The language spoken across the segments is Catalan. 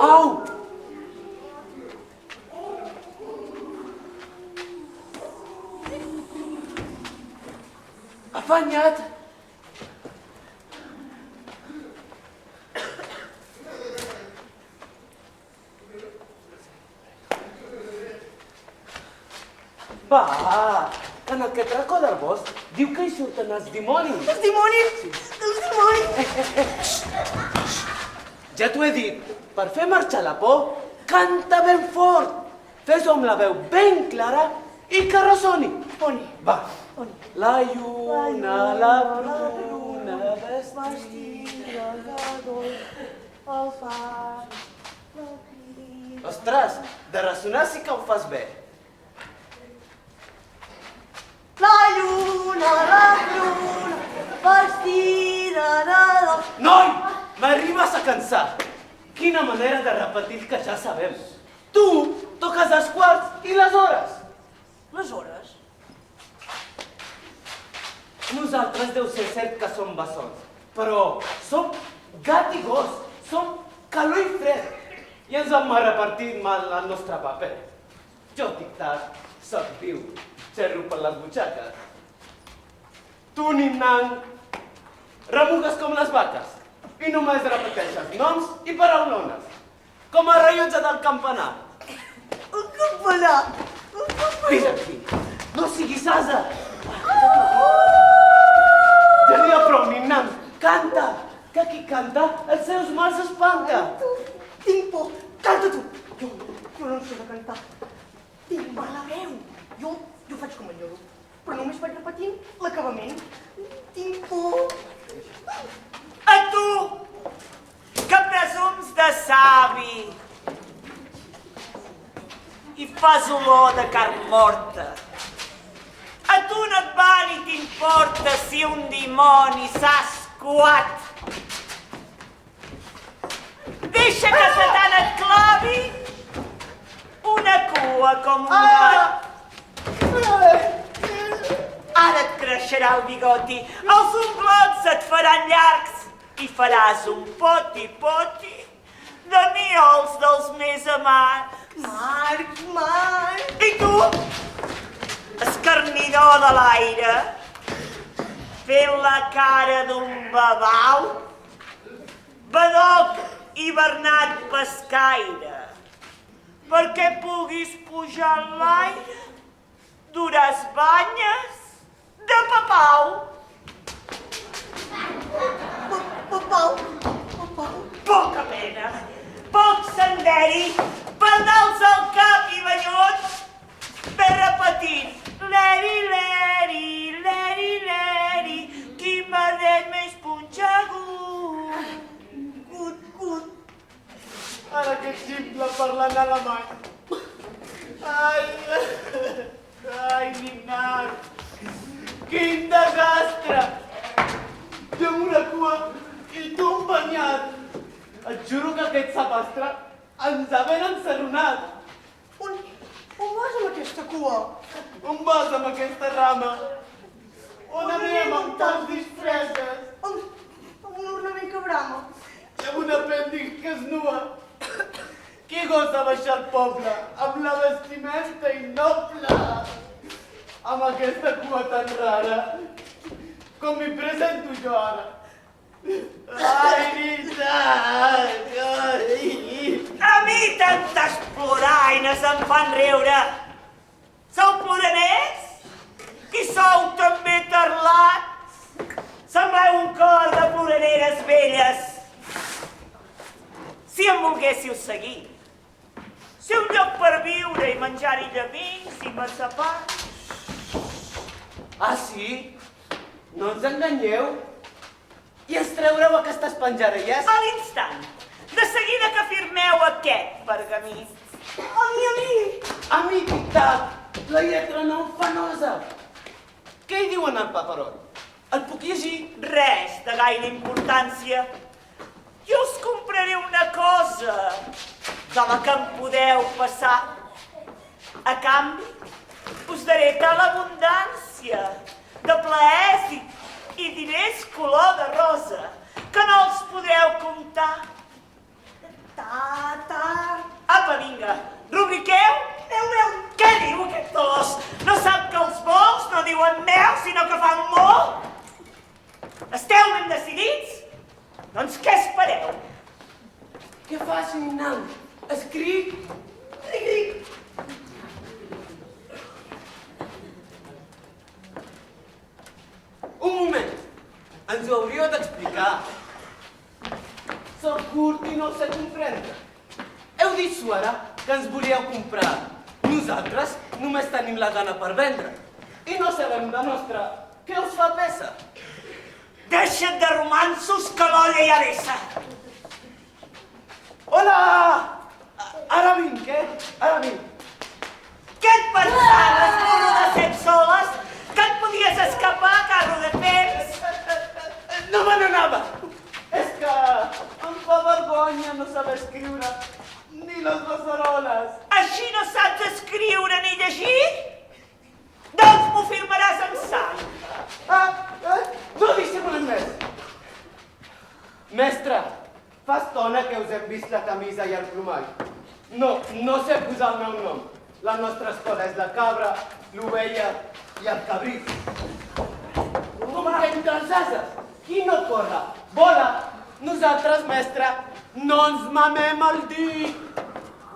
Au! Afanya't! Va, en aquest racó del bosc diu que hi surten els dimonis. Els dimonis? Els dimonis? Ja t'ho he dit, per fer marxar la por, canta ben fort. Fes-ho amb la veu ben clara i que ressoni. On? Va. On? La lluna, la bruna, vestida de dolç, El far, la crida... Ostres, de ressonar sí que ho fas bé. La lluna, vestida de dolç... Noi, m'arribes a cansar. Quina manera de repetir el que ja sabem. Tu toques els quarts i les hores. Les hores? Nosaltres deu ser cert que som bessons, però som gat i gos, som calor i fred. I ens hem repartit mal el nostre paper. Jo, tic-tac, soc viu, xerro per les butxaques. Tu, nin-nan, remugues com les vaques i només repeteixes noms i paraulones, com a rellotge del campanar. Un campanar! Vine aquí, no siguis asa. Ja n'hi ha prou, nin-nan, canta, que qui canta els seus mals espanta. Tinc por. Canta tu. Jo no sé de cantar. Tinc mala veu. Jo faig com el lloro, però només vaig repetint l'acabament. Tinc por. A tu, que presums de savi i fas olor de carn morta. A tu no et va ni t'importa si un dimoni s'ha escuat. Deixa que Satan et clavi una cua com un gat. Ara et creixerà el bigoti, els unglots et faran llargs i faràs un poti-poti de miols dels més amats. Marc! I tu, escarnidor de l'aire, fent la cara d'un babau, badoc hivernat pescaire, perquè puguis pujar en l'aire, duràs banyes de papau. Papau! Poca pena, poc senderi, pendals al cap i banyots, ve repetint leri, leri, leri, leri, qui m'ha dit més punxegut. Gut. Ara que ximple parlant alemany. Ai, nin-nan, quin desastre! Jo amb una cua i tu un banyat. Et juro que aquest sapastre ens ha ben encerronat. On vas amb aquesta cua? On vas amb aquesta rama? On anem amb tants disfresses? Amb un ornament que brama. I amb un apèndix que es nua. Qui gosa baixar al poble amb la vestimenta innoble? Amb aquesta cua tan rara, com m'hi presento jo ara. Ai, nin-nan! A mi tantes ploraines em fan riure. Sou ploraners? I sou també tarlats? Sembleu un cor de ploraneres velles. Si em volguéssiu seguir, si un lloc per viure i menjar-hi llavins i massapans. Ah, sí? No ens enganyeu? I ens treureu aquestes penjarelles? A l'instant, de seguida que firmeu aquest pergamí. A mi! A mi, tic-tac, la lletra no fanosa. Què hi diuen al paperot? El puc llegir? Res de gaire importància. Jo us compraré una cosa de la que em podeu passar. A canvi, us daré tal abundància de plaers i diners color de rosa que no els podreu comptar. Ta, vinga, rubriqueu. Meu, què diu aquest os? No sap que els vols no diuen meu, sinó que fan mo? Esteu ben decidits? Doncs què espereu? Què fas, ninau? Escric. Un moment. Ens ho hauríeu d'explicar. Soc curt i no ho sé comprendre. Heu dit suara que ens volíeu comprar. Nosaltres només tenim la gana per vendre. I no sabem de nostra què us fa pesa. Deixa't de romanços, que l'olla ja vessa. Hola! Ara vinc, Ara vinc. Què et pensaves, burro de 7 soles? Que et podies escapar, carro de fems? No me n'anava. És que em fa vergonya no saber escriure ni les beceroles. Així no saps escriure ni llegir? Doncs m'ho firmaràs en sang. No dissimulem més. Mestre, fa estona que us hem vist la camisa i el plomall. No sé posar el meu nom. La nostra escola és la cabra, l'ovella i el cabrit. Com que entre els ases, qui no corre, vola. Nosaltres, mestre, no ens mamem el dit.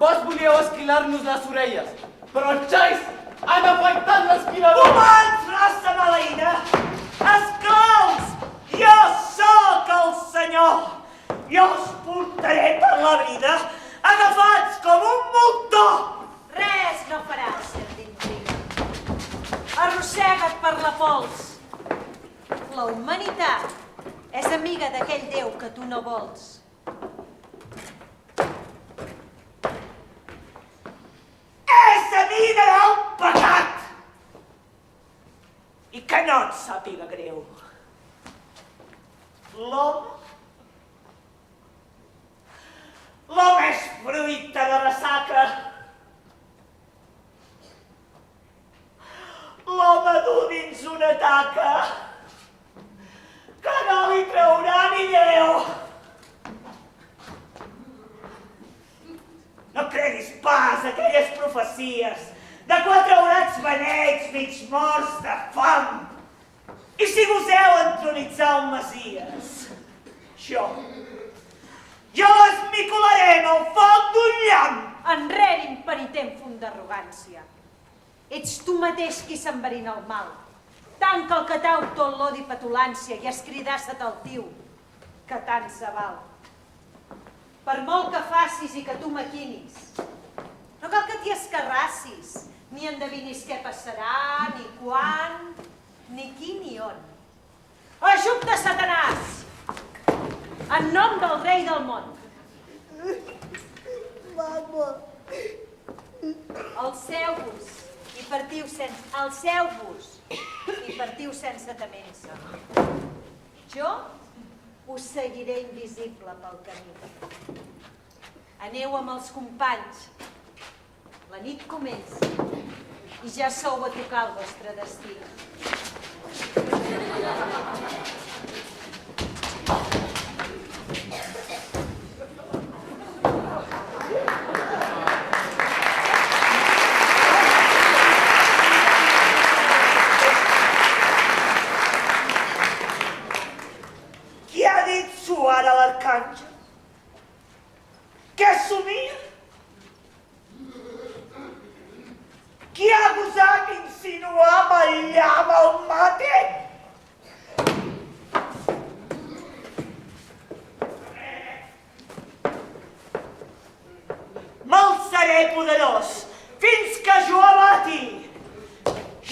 Vos volíeu esquilar-nos les orelles, però els xais han afaitat l'esquilador. Humans, raça maleïda! Esclaus! Jo sóc el senyor! Jo us portaré per la vida agafats com un moltó! Res no faràs, Sardintrina. Arrossega't per la pols. La humanitat és amiga d'aquell Déu que tu no vols. És amiga del pecat! I que no et sàpiga greu. L'home és fruita de ressaca. L'home du dins una taca que no li traurà ni Déu. No creguis pas aquelles profecies de 4 horats beneits mig morts de fam. I si goseu entronitzar un Messies, jo esmicolaré en el foc d'un llamp. Enrere, impenitent fum d'arrogància. Ets tu mateix qui s'enverina el mal. Tanca el catau tot l'odi i petulància i escridassa t'altiu, que tant se val. Per molt que facis i que tu maquinis, no cal que t'hi escarrassis, ni endevinis què passarà, ni quan, ni qui ni on. Ajup de Satanàs! En nom del rei del món. Mama. Alceu-vos i partiu sense temença. Jo us seguiré invisible pel camí. Aneu amb els companys. La nit comença i ja sou a tocar el vostre destí. Qui ha dit suar a l'arcàngel? Què somia? Qui ha gosat insinuar amb el llamp al mate? M'alçaré poderós fins que jo abati.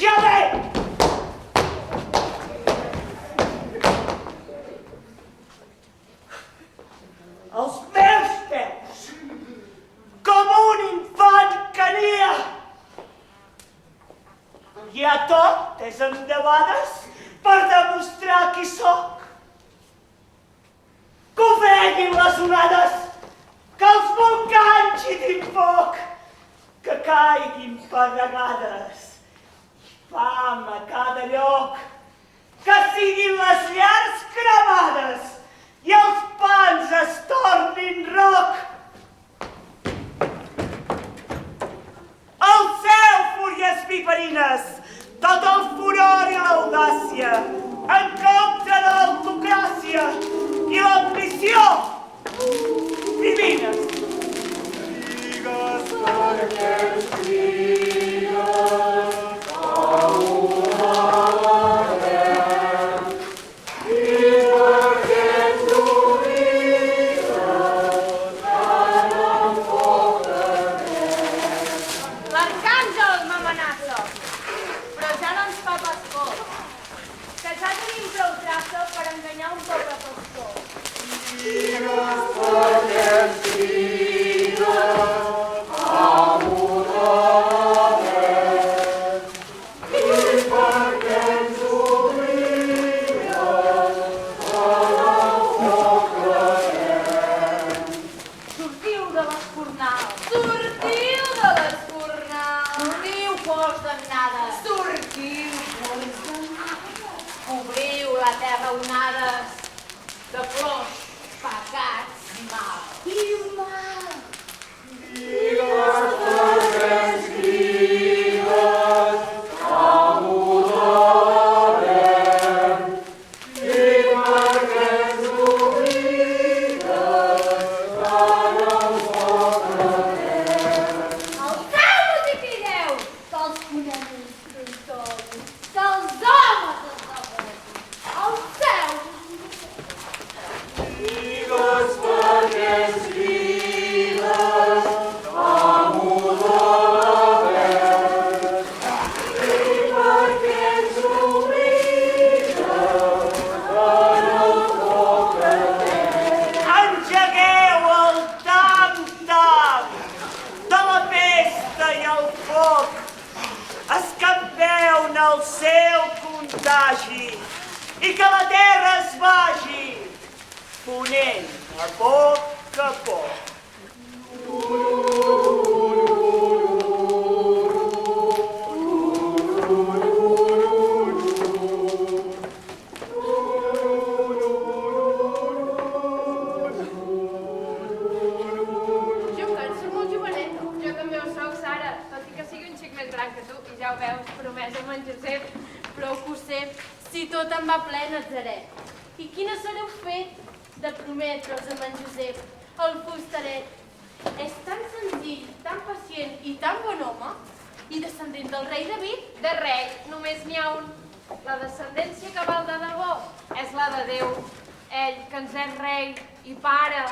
Ja ve! Els meus peus, com un infant que nia. I a tot és endebades per demostrar qui sóc. Que ofeguin les onades, que els volcans xitin foc, que caiguin pedregades i fam a cada lloc, que siguin les llars cremades i els pans es tornin roc. anell a poc a poc. Promesa amb en Josep, prou que ho sé, si tot em va ple Natzaret. I quina sereu fet de prometre'ls amb en Josep, el fustaret? És tan senzill, tan pacient i tan bon home, i descendent del rei David? De rei, només n'hi ha un. La descendència que val de debò és la de Déu. Ell, que ens és rei i pare,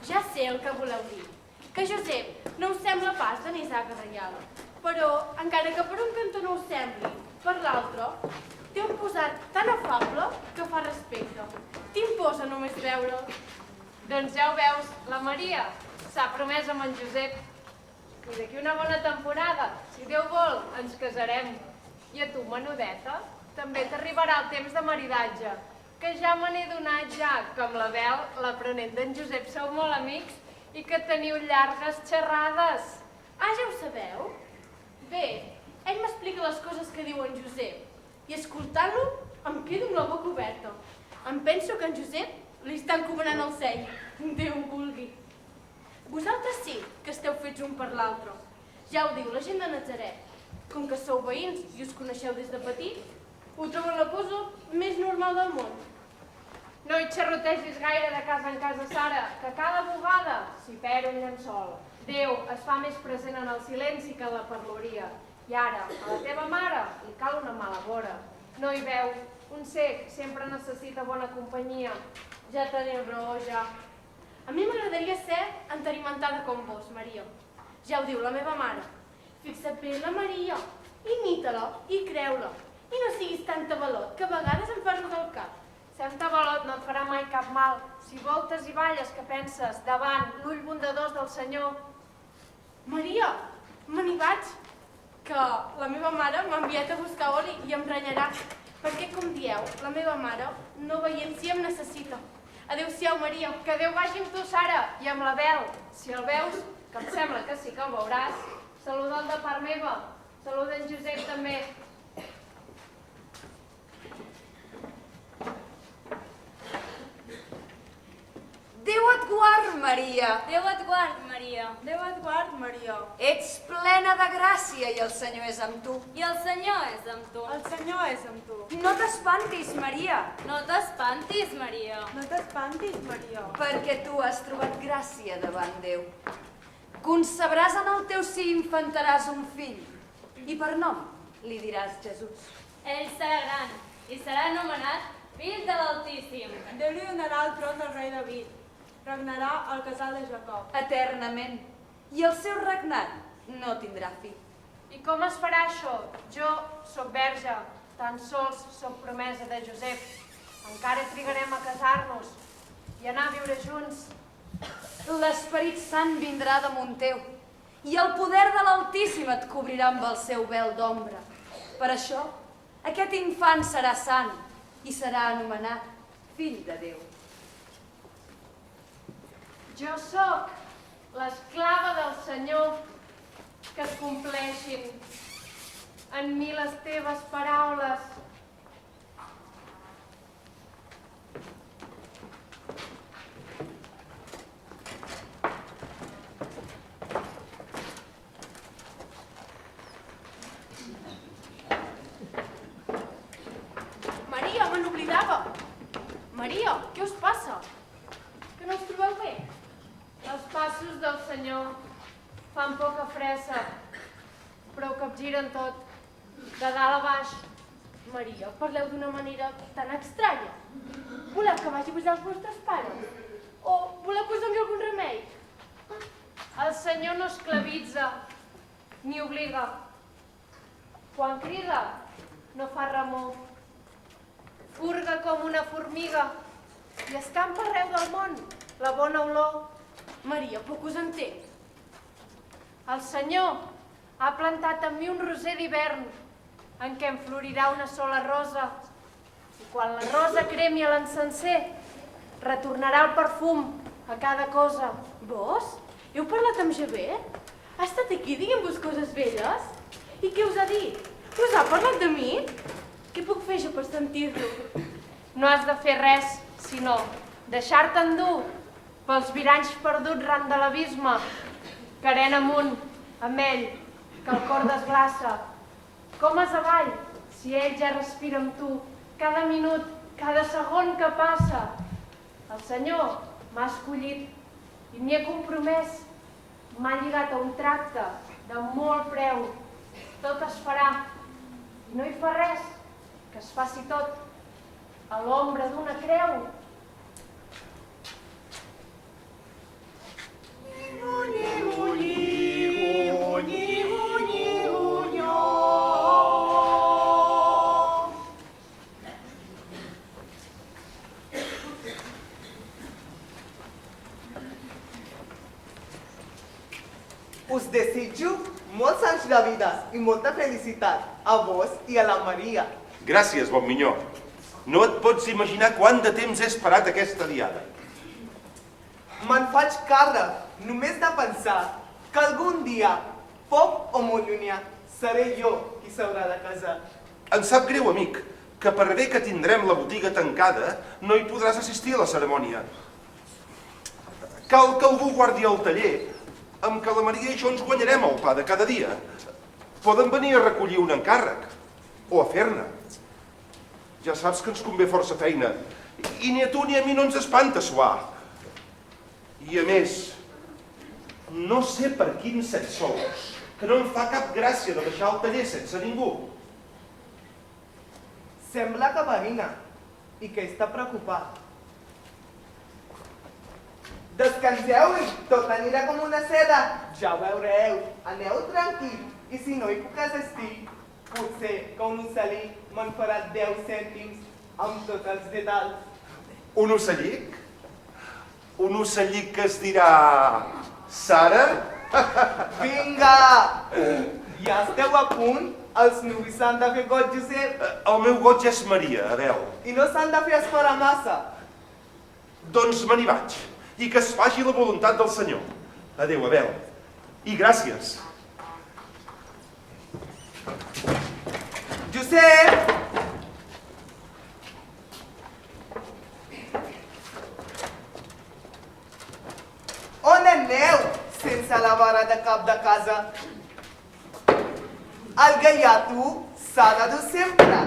ja sé el que voleu dir. Que Josep no us sembla pas de nissaga reial. Però, encara que per un cantó no ho sembli, per l'altre, té un posat tan afable que fa respecte. T'imposa només veure'l. Doncs ja ho veus, la Maria s'ha promès amb en Josep. I d'aquí una bona temporada, si Déu vol, ens casarem. I a tu, menudeta, també t'arribarà el temps de maridatge, que ja me n'he donat ja, que amb la Bel, l'aprenent d'en Josep, sou molt amics i que teniu llargues xerrades. Ah, ja ho sabeu? Bé, ell m'explica les coses que diu en Josep i escoltant-lo em quedo amb la boca oberta. Em penso que en Josep li estan cobrant el seny. Déu vulgui. Vosaltres sí que esteu fets un per l'altre. Ja ho diu la gent de Natzaret. Com que sou veïns i us coneixeu des de petit, ho trobo la cosa més normal del món. No hi xerrotegis gaire de casa en casa, Sara, que cada bugada s'hi perd un llençol. Déu es fa més present en el silenci que en la parloria. I ara, a la teva mare li cal una mala vora. No hi veu, un cec sempre necessita bona companyia. Ja teniu raó, ja. A mi m'agradaria ser entenimentada com vos, Maria. Ja ho diu la meva mare. Fixa't bé en la Maria, imita-la i creu-la. I no siguis tan tabalot, que a vegades em fa rodar el cap. Ser tabalot no et farà mai cap mal. Si voltes i balles que penses davant l'ull bondadós del Senyor. Maria, me n'hi vaig, que la meva mare m'ha enviat a buscar oli i em renyarà, perquè, com dieu, la meva mare, no veient si em necessita. Adéu-siau, Maria, que Déu vagi amb tu, Sara, i amb la Bel. Si el veus, que em sembla que sí que el veuràs, saluda'l de part meva, saluda en Josep també. Déu et guard, Maria. Déu et guard, Maria. Déu et guard, Maria. Ets plena de gràcia i el Senyor és amb tu. I el Senyor és amb tu. El Senyor és amb tu. No t'espantis, Maria, No t'espantis, Maria. No t'espantis, Maria. perquè tu has trobat gràcia davant Déu. Concebràs en el teu si i infantaràs un fill, i per nom li diràs Jesús. Ell serà gran i serà anomenat Fill de l'Altíssim. Déu li donarà el tron del rei David. Regnarà al casal de Jacob. Eternament. I el seu regnat no tindrà fi. I com es farà això? Jo sóc verge, tan sols sóc promesa de Josep. Encara trigarem a casar-nos i anar a viure junts. L'Esperit Sant vindrà damunt teu, i el poder de l'Altíssim et cobrirà amb el seu vel d'ombra. Per això, aquest infant serà sant i serà anomenat Fill de Déu. Jo sóc l'esclava del Senyor, que es compleixin en mi les teves paraules. Maria, me n'oblidava. Maria, què us passa? Que no us trobeu bé? Els passos del Senyor fan poca fressa, però ho capgiren tot, de dalt a baix. Maria, parleu d'una manera tan estranya. Voleu que vagi a posar els vostres pares? O voleu que us doni algun remei? El Senyor no esclavitza, ni obliga. Quan crida, no fa remor. Furga com una formiga i escampa arreu del món la bona olor. Maria, poc us entenc. El Senyor ha plantat en mi un roser d'hivern en què em florirà una sola rosa. I quan la rosa cremi a l'encenser, retornarà el perfum a cada cosa. Vos? Heu parlat amb Javé? Ha estat aquí dient-vos coses velles? I què us ha dit? Us ha parlat de mi? Què puc fer jo per sentir-lo? No has de fer res, sinó deixar-te endur pels viranys perduts ran de l'abisme, carent amunt, amb ell, que el cor desglaça. Comes avall, si ell ja respira amb tu, cada minut, cada segon que passa. El Senyor m'ha escollit i m'hi he compromès. M'ha lligat a un tracte de molt preu. Tot es farà i no hi fa res, que es faci tot a l'ombra d'una creu. Us desitjo molts anys de vida i molta felicitat a vos i a la Maria. Gràcies, bon minyó. No et pots imaginar quant de temps he esperat aquesta diada. Me'n faig càrrec només de pensar que algun dia, poc o molt llunyà, seré jo qui s'haurà de casar. Em sap greu, amic, que per bé que tindrem la botiga tancada, no hi podràs assistir a la cerimònia. Cal que algú guardi el taller, amb què la Maria i jo ens guanyarem el pa de cada dia. Poden venir a recollir un encàrrec, o a fer-ne. Ja saps que ens convé força feina, i ni a tu ni a mi no ens espanta suar. I a més, no sé per quin set sols, que no em fa cap gràcia de deixar el taller sense ningú. Sembla que verina i que està preocupat. Descanseu i tot anirà com una seda. Ja ho veureu. Aneu tranquil. I si no hi puc assistir, potser que un ocellí me'n farà 10 cèntims amb tots els detalls. Un ocellic? Un ocellic que es dirà... Sara? Vinga! Ja esteu a punt? Els nuvis s'han de fer got, Josep. El meu got ja és Maria, Abel. I no s'han de fer esperar massa. Doncs me n'hi vaig. I que es faci la voluntat del Senyor. Adéu, Abel. I gràcies. Josep! On aneu sense la vara de cap de casa? El gaiato s'ha de dur sempre.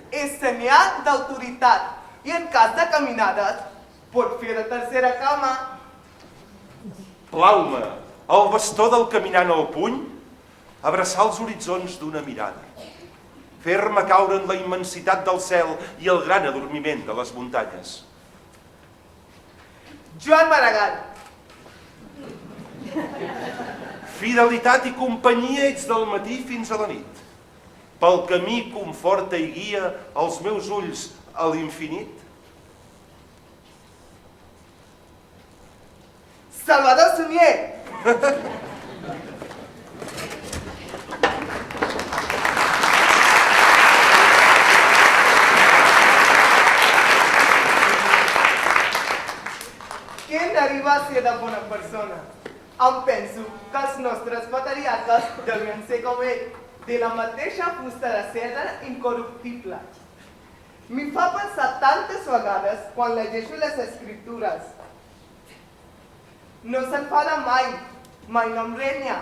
És senyal d'autoritat i en cas de caminades pot fer de tercera cama. Plau-me el bastó del caminant al puny, abraçar els horitzons d'una mirada, fer-me caure en la immensitat del cel i el gran adormiment de les muntanyes. Joan Maragall. Fidelitat i companyia ets del matí fins a la nit. Pel camí conforta i guia els meus ulls a l'infinit. Salvador Sunyer. Què n'arriba a ser de bona persona? Em penso que els nostres patriarques devien ser com ell, de la mateixa fusta de seda incorruptible. M'hi fa pensar tantes vegades quan llegeixo les escriptures. No s'enfada mai, mai no em renya.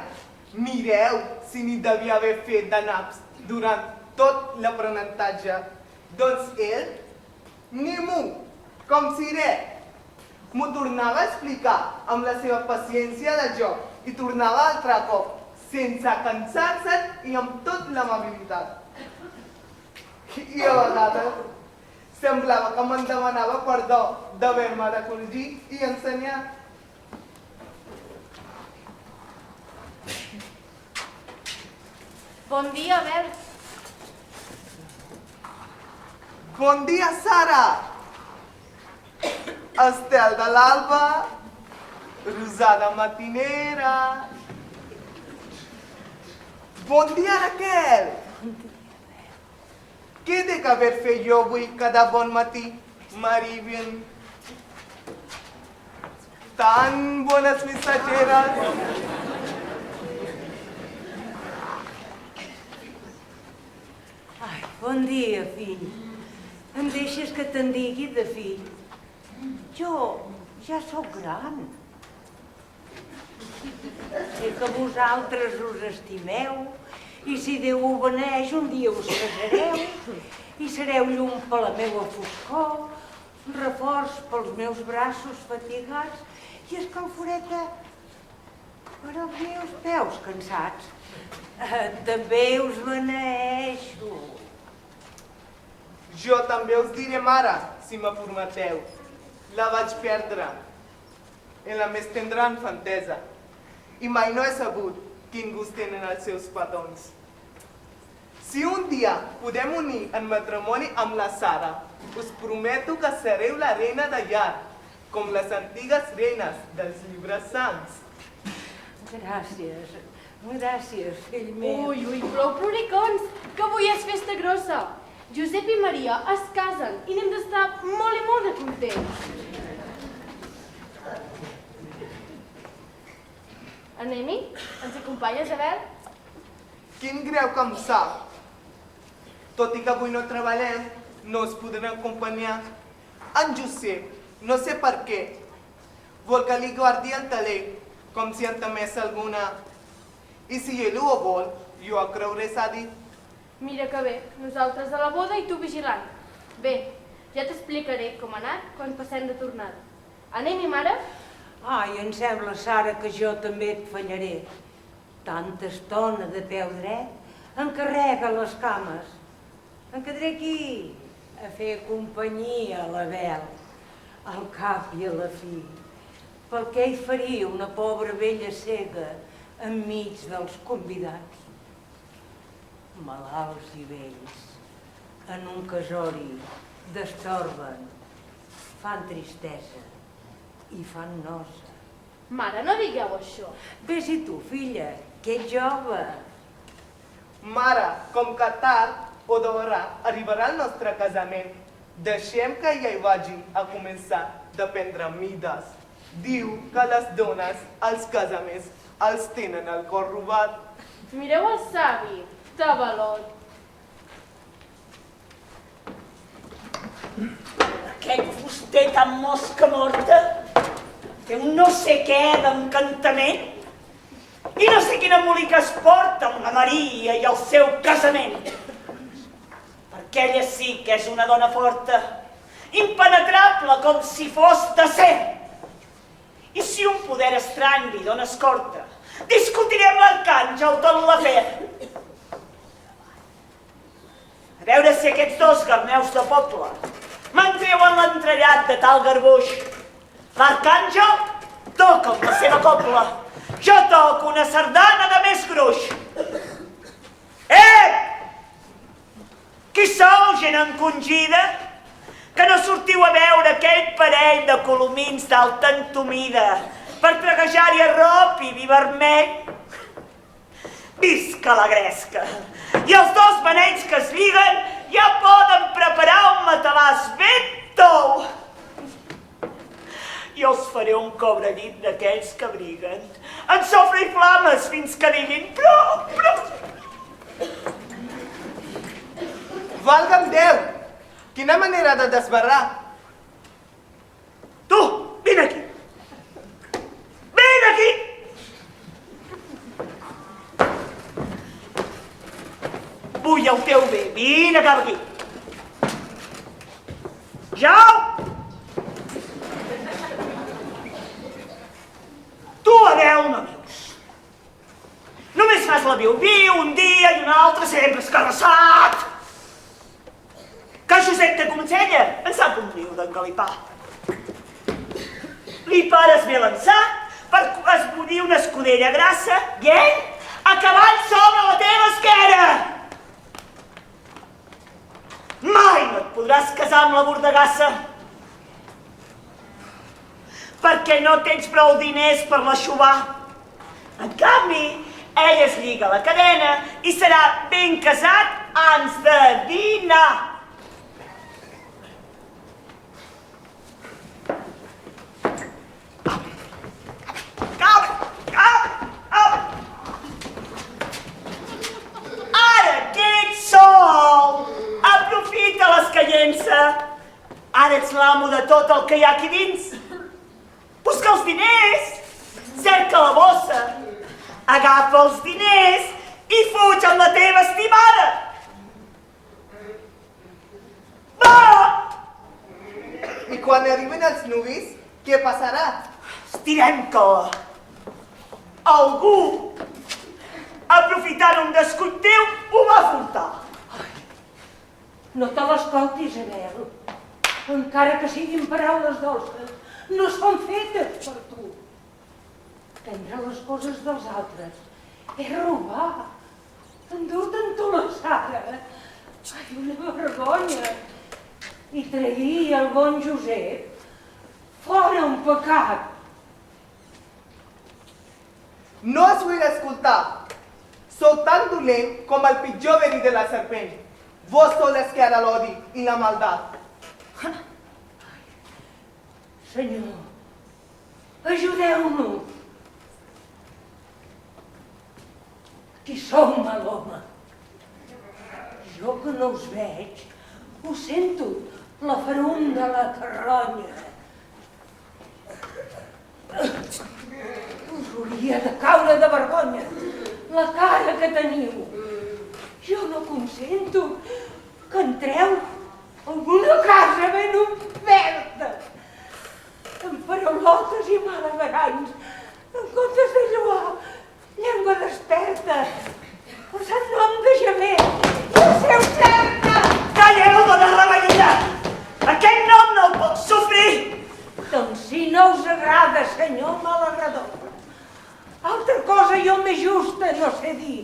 Mireu si n'hi devia haver fet de naps durant tot l'aprenentatge. Doncs ell, ni mu, com siret. M'ho tornava a explicar amb la seva paciència de joc i tornava altre cop, sense cansar-se i amb tot l'amabilitat. I a vegades semblava que me'n demanava perdó d'haver-me de corregir i ensenyar. Bon dia, Abel. Bon dia, Sara! Estel de l'alba, rosada matinera. Bon dia, Raquel! Què he de haver fet jo avui cada bon matí, Marivien? tan bones missatgeres. Ai, bon dia, fill. Em deixes que te'n digui de fill? Jo ja sóc gran. Sé que vosaltres us estimeu i si Déu ho beneix un dia us casareu i sereu llum per la meva foscor, reforç pels meus braços fatigats i escalforeta per als meus peus cansats. També us beneeixo. Jo també us diré mare, si me permeteu. La vaig perdre en la més tendra infantesa i mai no he sabut quin gust tenen els seus petons. Si un dia podem unir en matrimoni amb la Sara, us prometo que sereu la reina de llar, com les antigues reines dels llibres sants. Gràcies, gràcies, fill meu. Ui, prou ploricons, que avui és festa grossa. Josep i Maria es casen i n'hem d'estar molt i molt de contents. Anem-hi? Ens acompanyes, Abel? Quin greu que em sap. Tot i que avui no treballem, no us podrem acompanyar. En Josep, no sé per què, vol que li guardi el teler, com si en temés alguna. I si ell ho vol, jo a creure s'ha dit. Mira que bé, nosaltres a la boda i tu vigilant. Bé, ja t'explicaré com ha anat quan passem de tornada. Anem-hi, mare? Ai, em sembla, Sara, que jo també et fallaré. Tanta estona de peu dret em carrega les cames. Em quedaré aquí a fer companyia a l'Abel, al cap i a la fi. Per què hi faria una pobra vella cega enmig dels convidats? Malalts i vells, en un casori, destorben, fan tristesa i fan nosa. Mare, no digueu això. Ves i tu, filla, que ets jove. Mare, com que tard o d'hora arribarà el nostre casament, deixem que ella hi vagi a començar de prendre mides. Diu que les dones, als casaments, els tenen el cor robat. Mireu el savi, tabalot. Aquest fuster tan mosca morta té un no sé què d'encantament i no sé quin embolic es porta amb la Maria i el seu casament. Perquè ella sí que és una dona forta, impenetrable com si fos d'acer. I si un poder estrany li dona escorta, discutirem l'arcàngel tot l'afer. A veure si aquests dos garneus de poble me'n treuen l'entrellat de tal garbuix. L'arcàngel toca amb la seva copla, jo toco una sardana de més gruix. Qui sou, gent encongida? Que no sortiu a veure aquell parell de colomins d'alta entomida per preguejar-hi arrop i vi vermell? Visca la gresca! I els dos beneits que es lliguen ja poden preparar un matalàs ben tou. Jo els faré un cobrellit d'aquells que briguen en sofre i flames fins que diguin prou. Valga'm Déu! Quina manera de desbarrar! Tu, vine aquí! Vine aquí! Vull el teu bé, vine cap aquí! Jau! Tu, Adeu, no vius. Només fas la viu-viu un dia i un altre sempre escarrassat. Que Josep t'aconsella, en sap un niu d'engalipar. Li pares bé l'ensat per esbollir una escudella grassa i ell a cavall sobre la teva esquera. Mai no et podràs casar amb la bordegassa perquè no tens prou diners per l'aixovar. En canvi, ell es lliga la cadena i serà ben casat abans de dinar. l'amo de tot el que hi ha aquí dins. Busca els diners, cerca la bossa, agafa els diners i fuig amb la teva estimada. Va! I quan arriben els nuvis, què passarà? Estirem que algú, aprofitant un descuit teu, ho va furtar. No te l'escoltis, Abel. Encara que siguin paraules dolces, no són fetes per tu. Prendre les coses dels altres és robar. Endur-te'n tu la Sara. Ai, una vergonya. I trair el bon Josep. Fora un pecat. No us vull escoltar. Sou tan dolent com el pitjor verí de la serpent. Vos sou les que ara l'odi i la maldat. Senyor, ajudeu-nos. Qui som, l'home? Jo que no us veig, ho sento, la ferum de la carronya. Us hauria de caure de vergonya, la cara que teniu. Jo no consento que entreu en una casa ben oberta, amb paraulotes i malaveranys, en comptes de lloar llengua desperta, el sant nom de Javé i el seu cerca. Calleu, dona rebellida! Aquest nom no el puc sofrir! Doncs si no us agrada, senyor malarrador, altra cosa jo més justa no sé dir.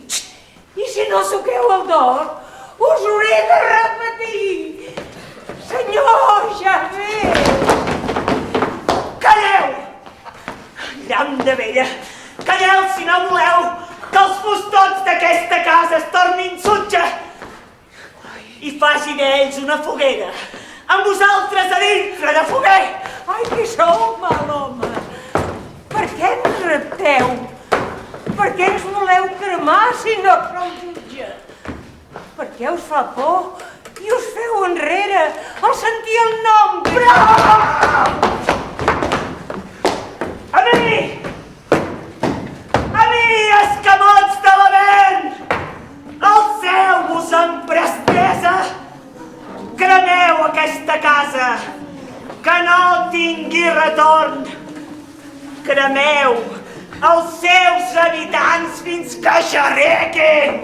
I si no suqueu el dos, us hauré de repetir. Senyor Javé! Calleu! Llamp de vella, calleu si no voleu que els fustons d'aquesta casa es tornin sutja i facin ells una foguera amb vosaltres a dintre de foguer. Ai, que sou mal home! Per què ens repteu? Per què ens voleu cremar si no som jutges? Per què us fa por i us feu enrere al sentir el nom? Prou! A mi, escamots de l'Avern, alceu-vos amb prestesa, cremeu aquesta casa, que no tingui retorn, cremeu els seus habitants fins que xerrequin,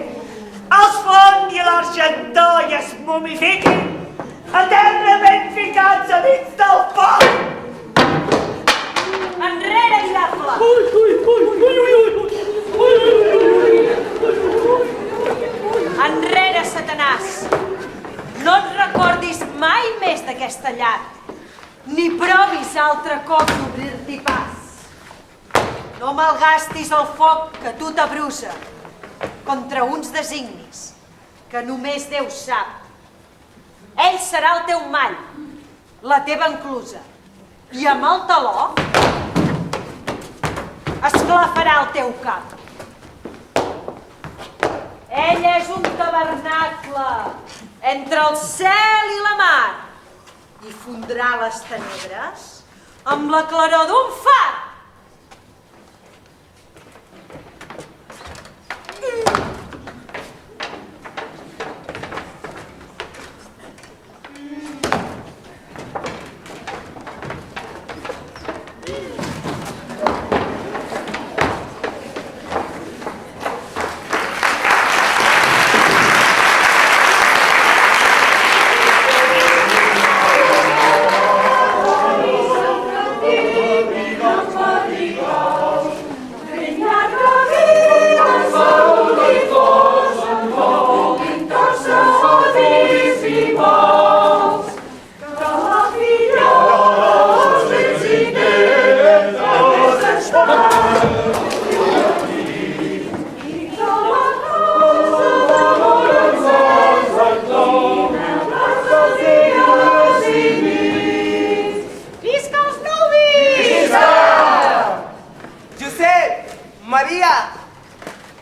els fongui l'argentor i es momifiquin, eternament ficats a dins del foc. Enrere, diable! Enrere, Satanàs! No et recordis mai més d'aquesta llar, ni provis altre cop d'obrir-t'hi pas. No malgastis el foc que tu t'abrusa contra uns designis que només Déu sap. Ell serà el teu mall, la teva enclusa, i amb el taló esclafarà el teu cap. Ell és un tabernacle entre el cel i la mar i fondrà les tenebres amb la claror d'un far.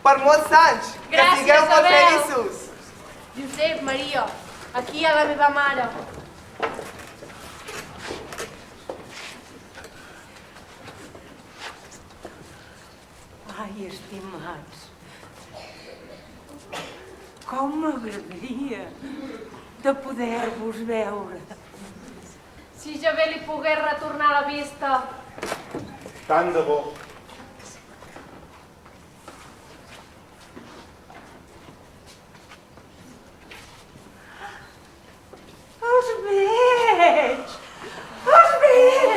Per molts anys, que Gràcies, sigueu molt Abel. feliços. Josep, Maria, aquí hi ha la meva mare. Ai, estimats, com m'agradaria de poder-vos veure. Si jo bé li pogués retornar la vista. Tant de bo. Els veig! Els veig!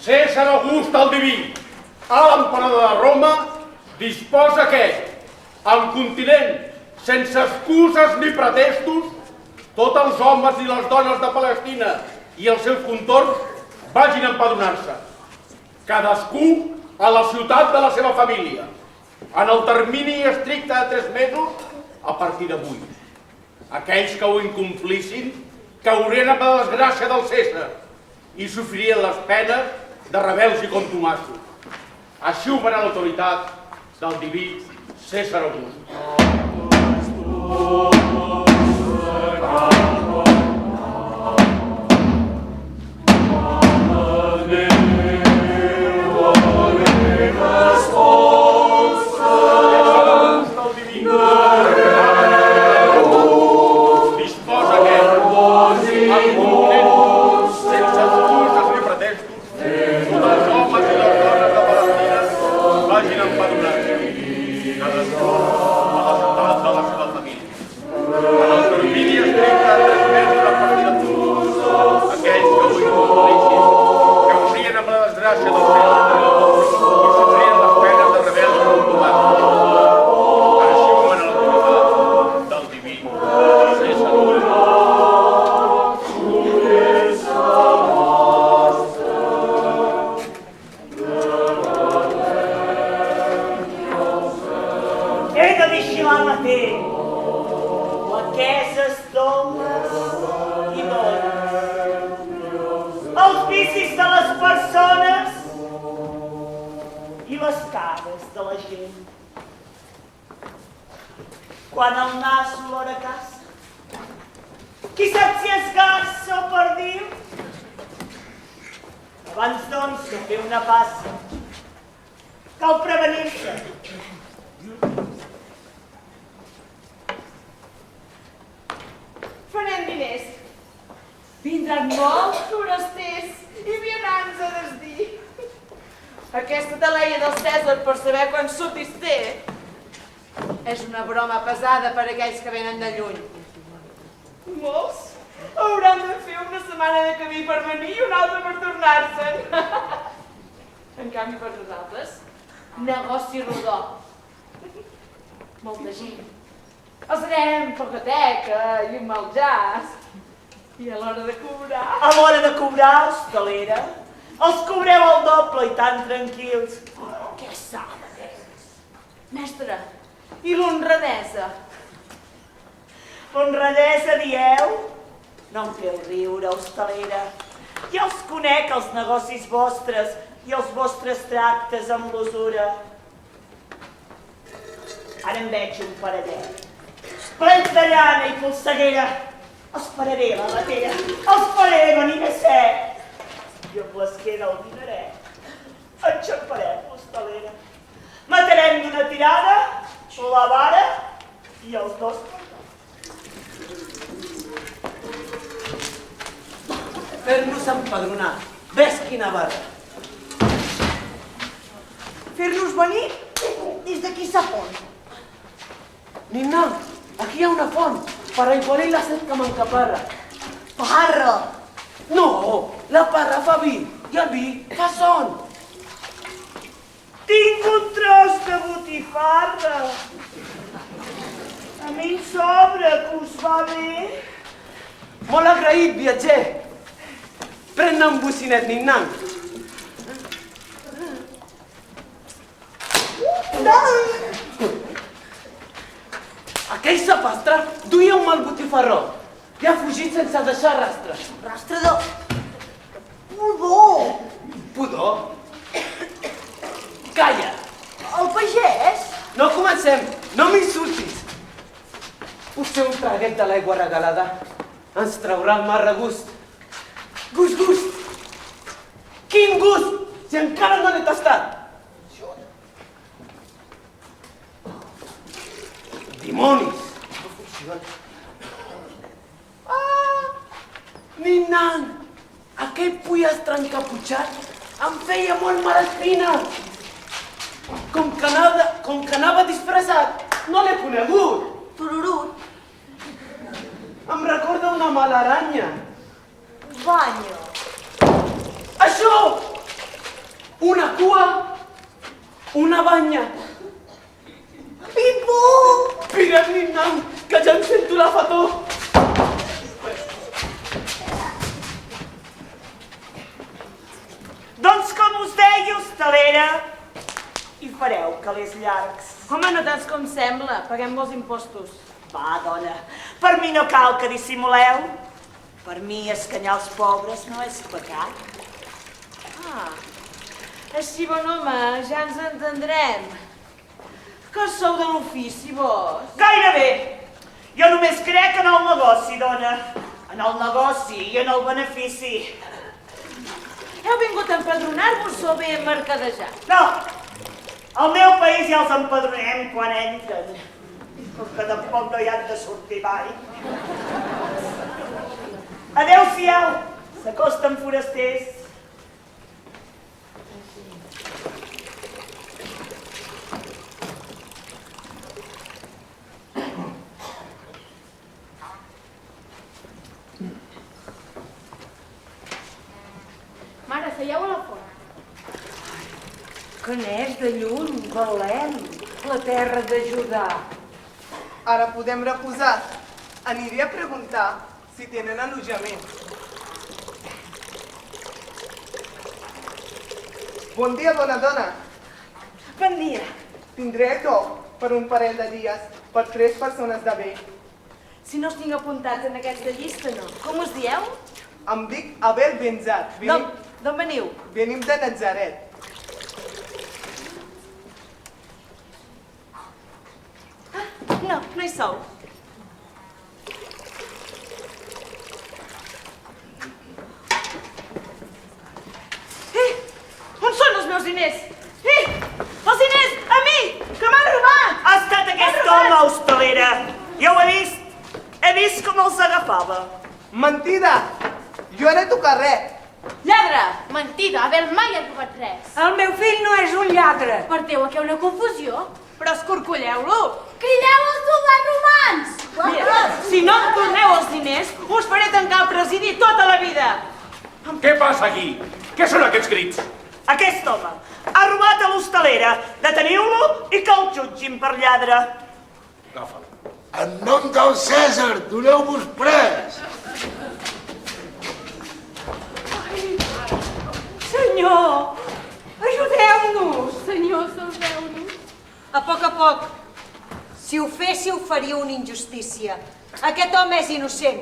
Cèsar August el Diví, alt emperador de Roma, disposa que, en continent, sense excuses ni pretestos, tots els homes i les dones de Palestina i els seus contorns vagin a empadronar-se, cadascú a la ciutat de la seva família, en el termini estricte de 3 mesos a partir d'avui. Aquells que ho incomplissin caurien amb la desgràcia del Cèsar i sofririen les penes de rebels i contumaços. Així ho farà l'autoritat del diví Cèsar August. Quan el nas olor a casa, qui sap si és garça o perdiu? Abans, doncs, de fer una passa, cal prevenir-se. Farem diners. Vindran molts forasters i vianants a desdir. Aquesta taleia del Cèsar per saber quants súbdits té és una broma pesada per a aquells que venen de lluny. Molts hauran de fer una setmana de camí per venir i una altra per tornar-se'n. En canvi, per nosaltres, negoci rodó. Molta gent. Els anem poqueteca i amb el jazz. I a l'hora de cobrar... A l'hora de cobrar, hostalera, els cobreu el doble i tan tranquils. Què saben? Mestre, i l'honradesa? L'honradesa, dieu? No em feu riure, hostalera. Ja els conec, els negocis vostres i els vostres tractes amb l'usura. Ara en veig un parellet. Plens de llana i polseguera. Els pararé a la batera, els faré venir més sec. I amb l'esquena el dinaret. Enxamparem l'hostalera. Matarem d'una tirada la vara i els dos Fer-nos empadronar. Ves quina barra. Fer-nos venir des d'aquí sap on. Nina, aquí hi ha una font per aigualir la set que m'encaparra. Parra! No, la parra fa vi i el vi fa son. Tinc un tros de botifarra. A mi em sobra, que us va bé. Molt agraït, viatger. Pren-ne un bocinet, Nin-nan. Aquell sapastre duia un mal botifarró i ha fugit sense deixar rastre. Rastre de... pudor! Pudor? Calla! El pagès? No comencem, no m'insultis. Potser un traguet de l'aigua regalada ens traurà el mar a gust. Gust, gust! Quin gust, si encara no l'he tastat! Dimonis! No funciona. Ah! Nin-nan! Aquell pollastre encaputxat em feia molt mala espina. Com que anava disfressat, no l'he conegut. Tururut? Em recorda una mala aranya. Banya. Això! Una cua, una banya. Pipú! Mira, Nin-nan, que ja em sento la fator. Doncs com us deia, hostalera, hi fareu calés llargs. Home, no tants com sembla. Paguem molts impostos. Va, dona, per mi no cal que dissimuleu. Per mi escanyar els pobres no és pecat. Ah, així, bon home, ja ens entendrem. Que sou de l'ofici, vos? Gairebé. Jo només crec en el negoci, dona. En el negoci i en el benefici. Heu vingut a empadronar-vos o bé a mercadejar? No, al meu país ja els empadronem quan entren. Com que tampoc no hi han de sortir mai. Adéu-siau, s'acosten forasters. Mare, seieu a la fora. Que n'és de lluny, Belém, la terra de Judà. Ara podem reposar. Aniré a preguntar si tenen allotjament. Bon dia, bona dona. Bon dia. Tindré lloc per un parell de dies per 3 persones de bé. Si no us tinc apuntats en aquesta llista, no. Com us dieu? Em dic Abel Benzat. D'on veniu? Venim de Natzaret. No, no hi sou. On són els meus diners? Els diners! A mi! Que m'han robat! Ha estat aquest home, hostalera. Jo ho he vist. He vist com els agafava. Mentida! Jo no he tocat res. Lladre! Mentida, Abel mai ha robat res. El meu fill no és un lladre. Porteu aquí una confusió. Però escorcolleu-lo! Crideu els soldats romans! Mira, si no em torneu els diners, us faré tancar el presidi tota la vida! Què passa aquí? Què són aquests crits? Aquest home ha robat a l'hostalera. Deteniu-lo i que el jutgin per lladre. Agafa'l. En nom del Cèsar, doneu-vos pres! Senyor, ajudeu-nos! Senyor, salveu-nos. A poc, si ho féssiu faríeu una injustícia. Aquest home és innocent.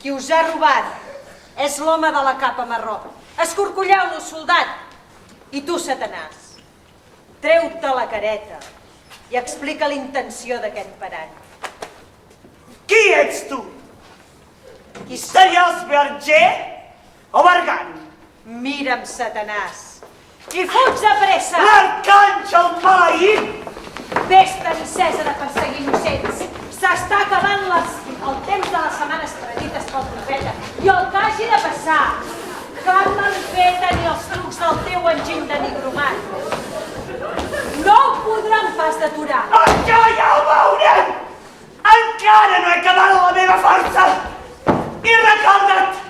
Qui us ha robat és l'home de la capa marró. Escorcolleu-lo, soldat! I tu, Satanàs, treu-te la careta i explica la intenció d'aquest parany. Qui ets tu? Qui soc? Series Berger o Bergant? Mira'm, Satanàs, i fuig de pressa! L'arcàngel maleït! Vés-te'n, Cèsar, a perseguir innocents. S'està acabant el temps de les setmanes predites pel profeta. I el que hagi de passar, que m'han fet ni els trucs del teu enginy de nigromant. No ho podran pas d'aturar. Això ja ho veurem! Encara no he acabat la meva força! I recorda't,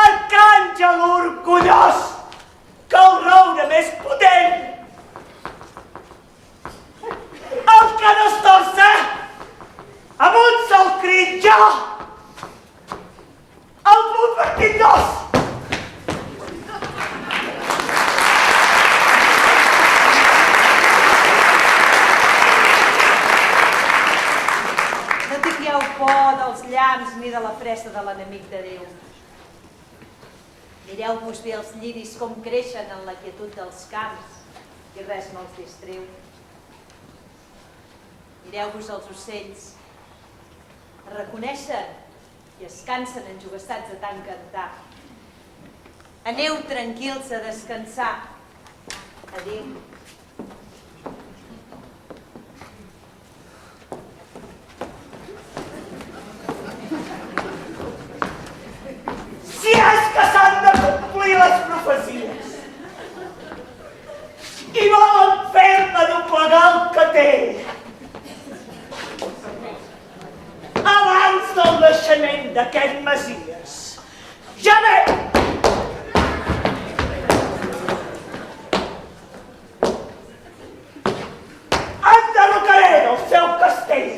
arcàngel orgullós, que el roure més potent, el que no es torça, amunt se'l crit jo, el punt partit dos. camps ni de la fressa de l'enemic de Déu. Mireu-vos bé els lliris com creixen en la quietud dels camps i res no els distreu. Mireu-vos els ocells. Es reconeixen i es cansen enjogassats de tant cantar. Aneu tranquils a descansar. Adéu. Si és que s'han de complir les profecies i volen fer-me doblegar el que té abans del naixement d'aquest Messies, ja ve! Enderrocaré del seu castell,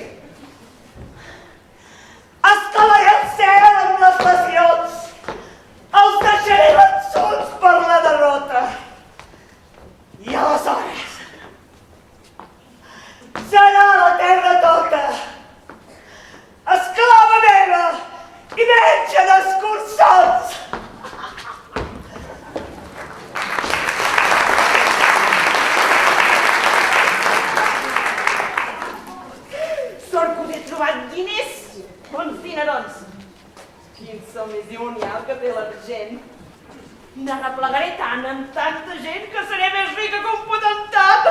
escalaré el cel amb les lesions, els deixaré vençuts per la derrota. I aleshores serà la terra tota esclava meva i metge d'escurçons. Sort que us he trobat diners, bons dinerons. Quin somés dimonial que té l'argent. N'arreplegaré tant amb tanta gent que seré més rica que un potentat.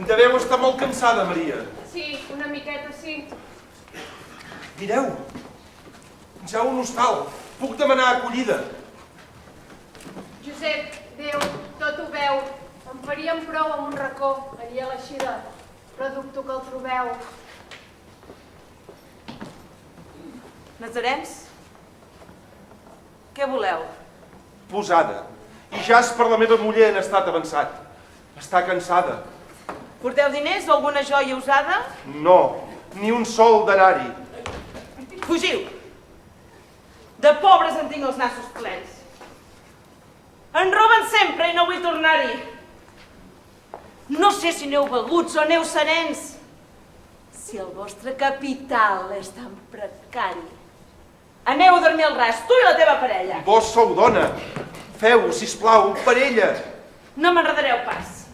Deveu estar molt cansada, Maria. Sí, una miqueta sí. Mireu, ja un hostal. Puc demanar acollida. Josep, Déu, tot ho veu. Em faríem prou amb un racó, allí a l'eixida, però dubto que el trobeu. Nazarencs? Què voleu? Posada. I ja és per la meva muller en estat avançat. Està cansada. Porteu diners o alguna joia usada? No, ni un sol denari. Fugiu! De pobres en tinc els nassos plens. En roben sempre i no vull tornar-hi. No sé si aneu beguts o aneu serens. Si el vostre capital és tan precari. Aneu a dormir al ras, tu i la teva parella. Vos sou dona. Feu, sisplau, per ella. No m'enredareu pas.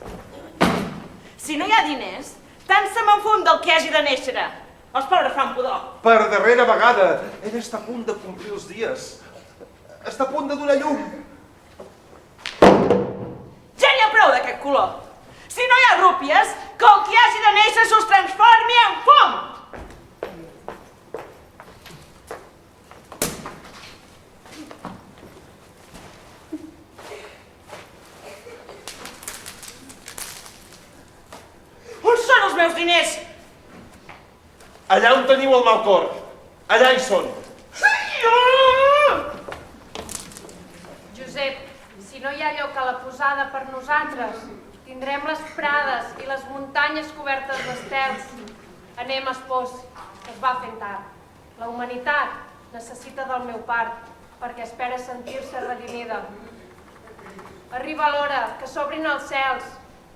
Si no hi ha diners, tant se me'n fum del que hagi de néixer. Els pobres fan pudor. Per darrera vegada, ella està a punt de complir els dies. Està a punt de donar llum. Ja n'hi ha prou d'aquest color. Si no hi ha rúpies, que el que hagi de néixer s'us transformi en fum. On són els meus diners? Allà on teniu el mal cor. Allà hi són. Josep, si no hi ha lloc a la posada per nosaltres, tindrem les prades i les muntanyes cobertes d'estels. Anem, espòs, que es va fent tard. La humanitat necessita del meu part, perquè espera sentir-se redimida. Arriba l'hora que s'obrin els cels,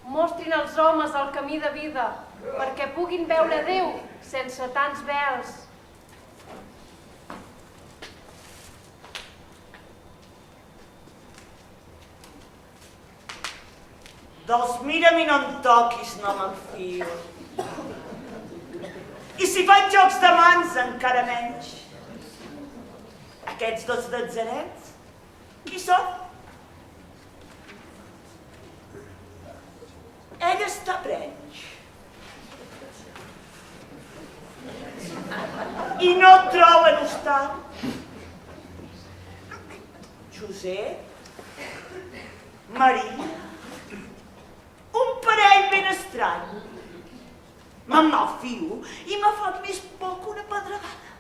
mostrin als homes el camí de vida, perquè puguin veure Déu sense tants vels. Doncs mira'm i no em toquis, no me'n fio. I si fan jocs de mans, encara menys. Aquests dos natzarens, qui són? Ell està prenys. I no troben hostal. Josep, Maria, un parell ben estrany. Me'n malfio i me fa més por que una pedregada.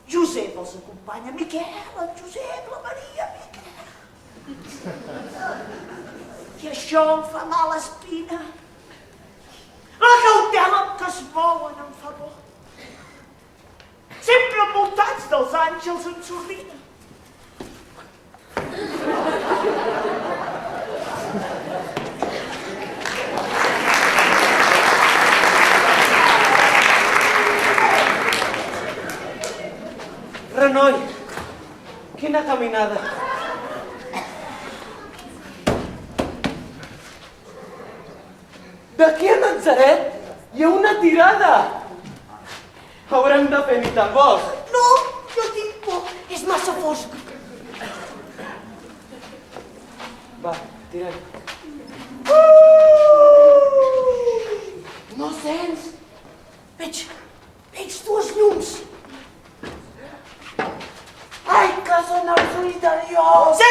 Josep els acompanya, Miquel, el Josep, la Maria, Miquel. I això em fa mala espina. La cautela amb què es mouen em fa por. Sempre envoltats dels àngels en sordina. Renoi, quina caminada. D'aquí a Natzaret hi ha una tirada. Haurem de fer nit al bosc. No, no tinc por. És massa fosc. Va, tirem. No sents? Veig dues llums. Ai, que són els ulls de Dios! Sí!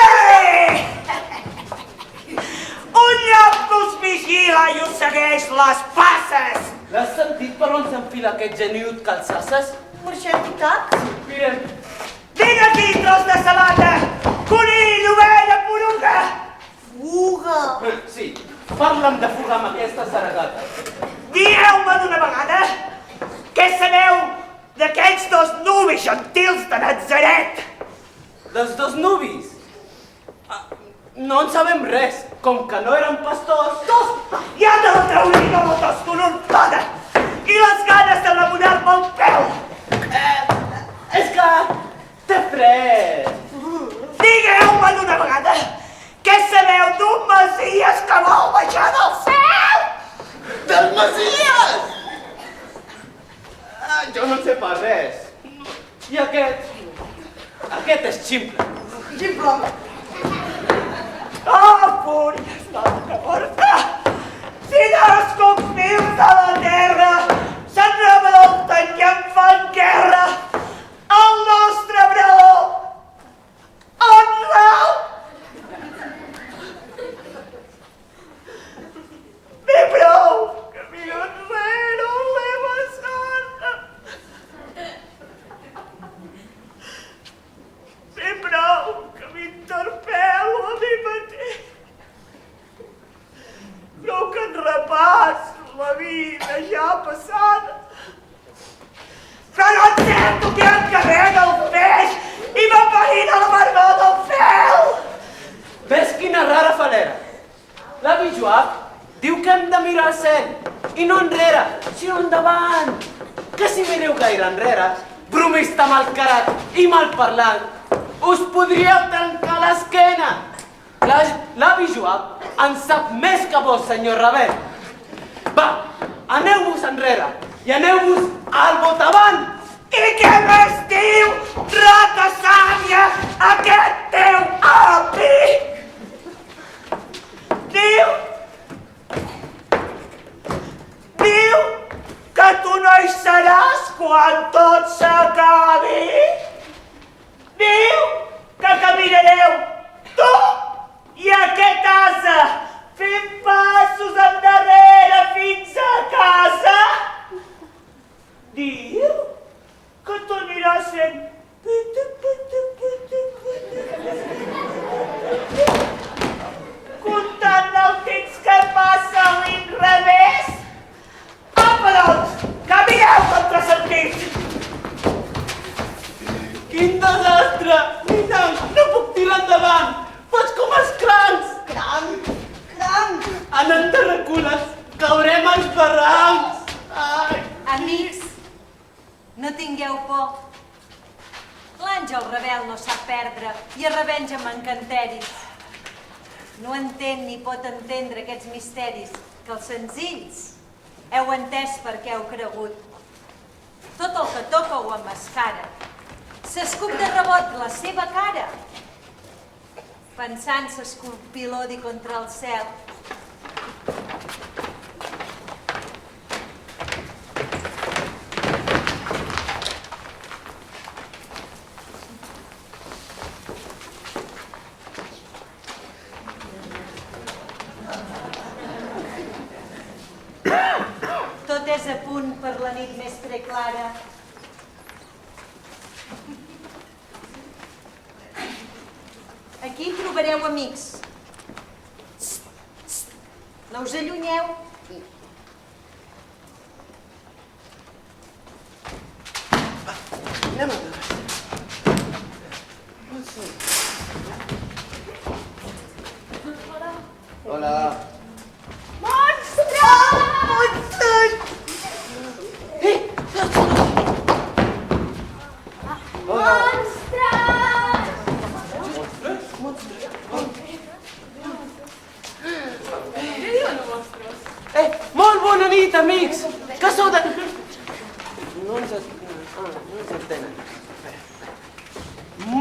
Un lloc us vigila i us segueix les passes! L'has sentit per on s'enfila aquest geniut que els asses? Marxem i tac. Mirem. Vine aquí, tros de sabata! Conill, ovella, poruga! Fuga. Sí, parla'm de fugar amb aquesta saragata. Dieu-me d'una vegada què sabeu d'aquells dos nuvis gentils de Natzaret? Dels dos nuvis? No en sabem res, com que no eren pastors. Ja te la traurina la toscolontada i les ganes de remunar-me el peu! És que té fred. Digueu-me d'una vegada què sabeu d'un Messies que vol baixar del cel? Del Messies! Jo no sé pas res. I aquest és ximple. Ximple. Oh, fúria santa morta! Si dels confins de la terra se'n revolten i en fan guerra, el nostre brau on rau? Bé, prou! Camino enrere, l'Eva Santa! Bé, prou! Que m'interpel·lo a mi mateix! Prou que en repàs la vida ja passada! Però no encerto que encarrega el peix i m'aparina la barbó del fel! Ves quina rara falera. L'avi Joab diu que hem de mirar al cel, i no enrere, sinó endavant. Que si mireu gaire enrere, bromista malcarat i malparlant, us podríeu trencar l'esquena. L'avi Joab en sap més que vos, senyor Ravel. Va, aneu-vos enrere i aneu-vos al botavant. I què més diu, rata sàvia, aquest teu avi? Diu que tu no hi seràs quan tot s'acabi. Diu que caminareu tu i aquest ase fent passos endarrere fins a casa. Diu que tu aniràs fent comptant el temps que passa a l'inrevés. Apa, doncs, camineu contra sentits! Quin desastre! No puc tirar endavant! Faig com els crancs! Cranc. Anant de recules, caurem als barrancs! Ai! Amics, no tingueu por. L'àngel rebel no sap perdre i es revenja amb encanteris. No entén ni pot entendre aquests misteris que els senzills heu entès perquè heu cregut. Tot el que toca ho emmascara. S'escup de rebot la seva cara, pensant s'esculpir l'odi contra el cel. Tot és a punt per la nit més preclara. Aquí trobareu amics. No us allunyeu. Anem a veure. Hola. Monstre! Hola.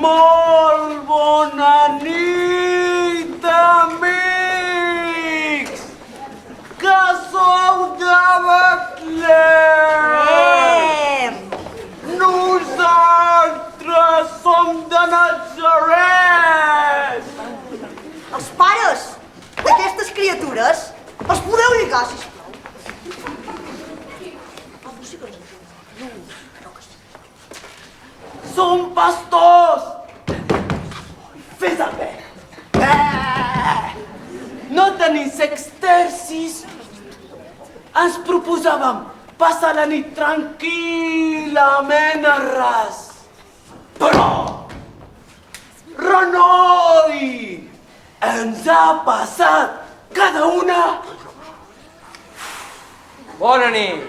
Molt bona nit, amics! Que sou de Betlem! Nosaltres som de Natzaret! Els pares d'aquestes criatures els podeu lligar, sisplau. Som pastors! Fes el bé! No tenim exercicis. Ens proposàvem passar la nit tranquil·lament a ras. Però, renoi! Ens ha passat cada una. Bona nit.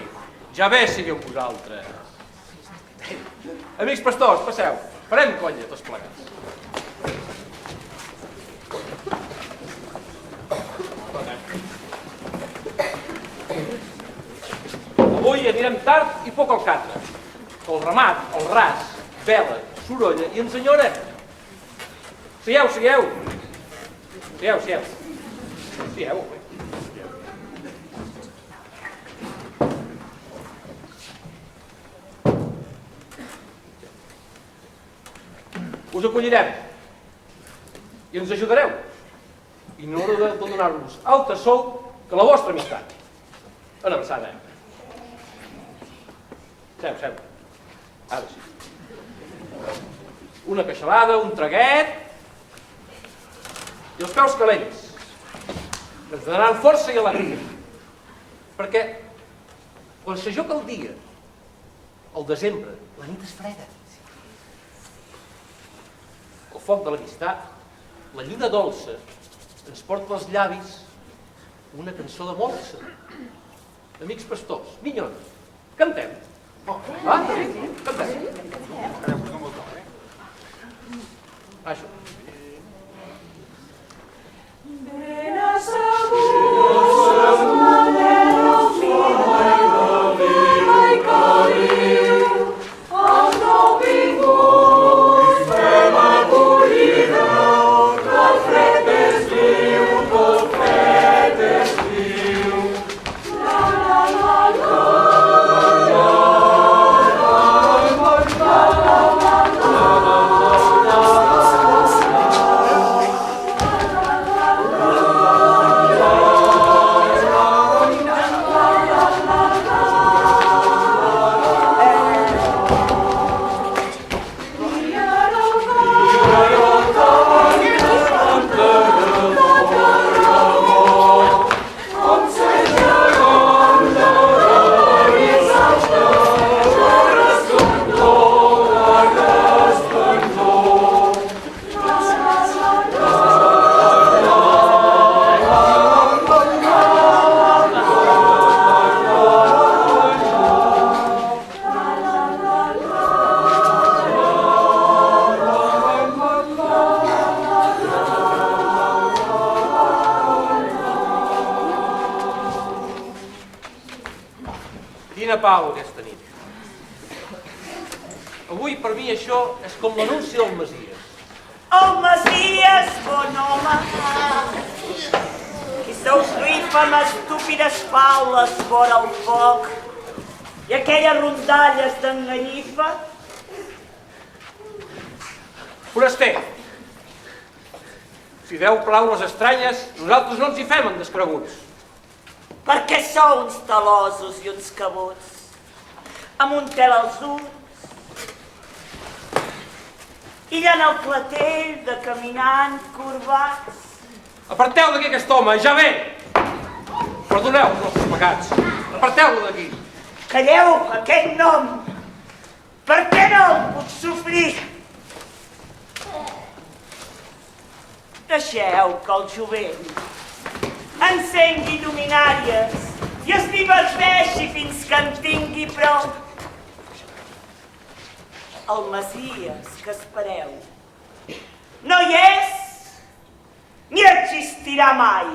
Ja bé sigueu vosaltres. Amics pastors, passeu. Farem conya tots plegats. Avui anirem tard i poc al catre. El ramat, el ras, vela, sorolla i ens enyorem. Sigueu. Sigueu. Us acollirem i ens ajudareu. I no haureu de donar-nos altre sou que la vostra amistat. Una abraçada. Seu. Ara sí. Una queixalada, un traguet i els peus calents. Ens donaran força i alegria. Perquè quan s'ajoca el dia, al desembre, la nit és freda. El foc de l'amistat, la lluna dolça, ens porta als llavis una cançó de molsa. Amics pastors, minyons, cantem. Cantem. Això. Ben asseguts, maneu mai caliu, els nouvinguts fem acollida, que el fred és viu, que el fred és viu. La la la la. Quina pau aquesta nit. Avui per mi això és com l'anunci del Messies. El Messies, bon home, i seus rifa amb estúpides paules vora el foc i aquelles rondalles d'enganyifa. Foraster, si Déu plau les estranyes, nosaltres no ens hi fem en descreguts. Perquè sou uns talosos i uns cabuts, amb un tel als ulls, i en el clatell de caminant corbats. Aparteu d'aquí aquest home, ja ve! Perdoneu els nostres pecats, aparteu-lo d'aquí. Calleu aquest nom, per què no el puc sofrir? Deixeu que el jovent encengui lluminàries i es diverteixi fins que en tingui prou. El Messies que espereu no hi és ni existirà mai,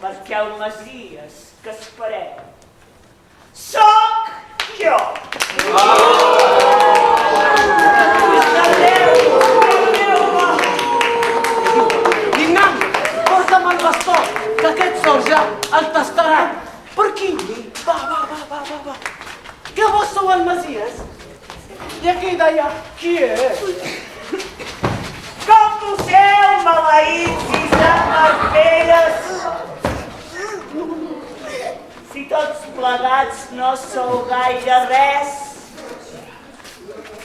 perquè el Messies que espereu sóc jo. Qui és? Com poseu, maleïts i samarperes? Si tots plegats no sou gaire res,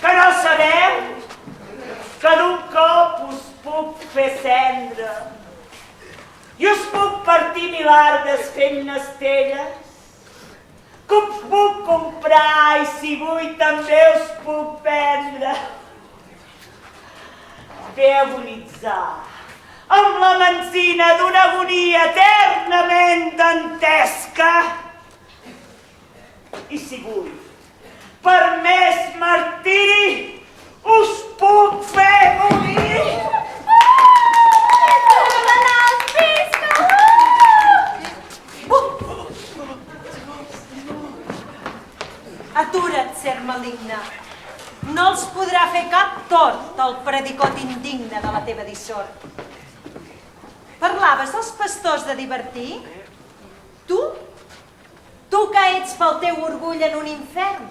que no sabeu que d'un cop us puc fer cendra i us puc partir milardes fent-ne estelles, que us puc comprar i si vull també us puc prendre. Ve a agonitzar amb la mencina d'una agonia eternament dantesca. I si vull, per més martiri, us puc fer morir. Atura't, ser maligne. No els podrà fer cap tort el predicot indigne de la teva dissort. Parlaves dels pastors de divertir? Tu? Tu que ets pel teu orgull en un infern?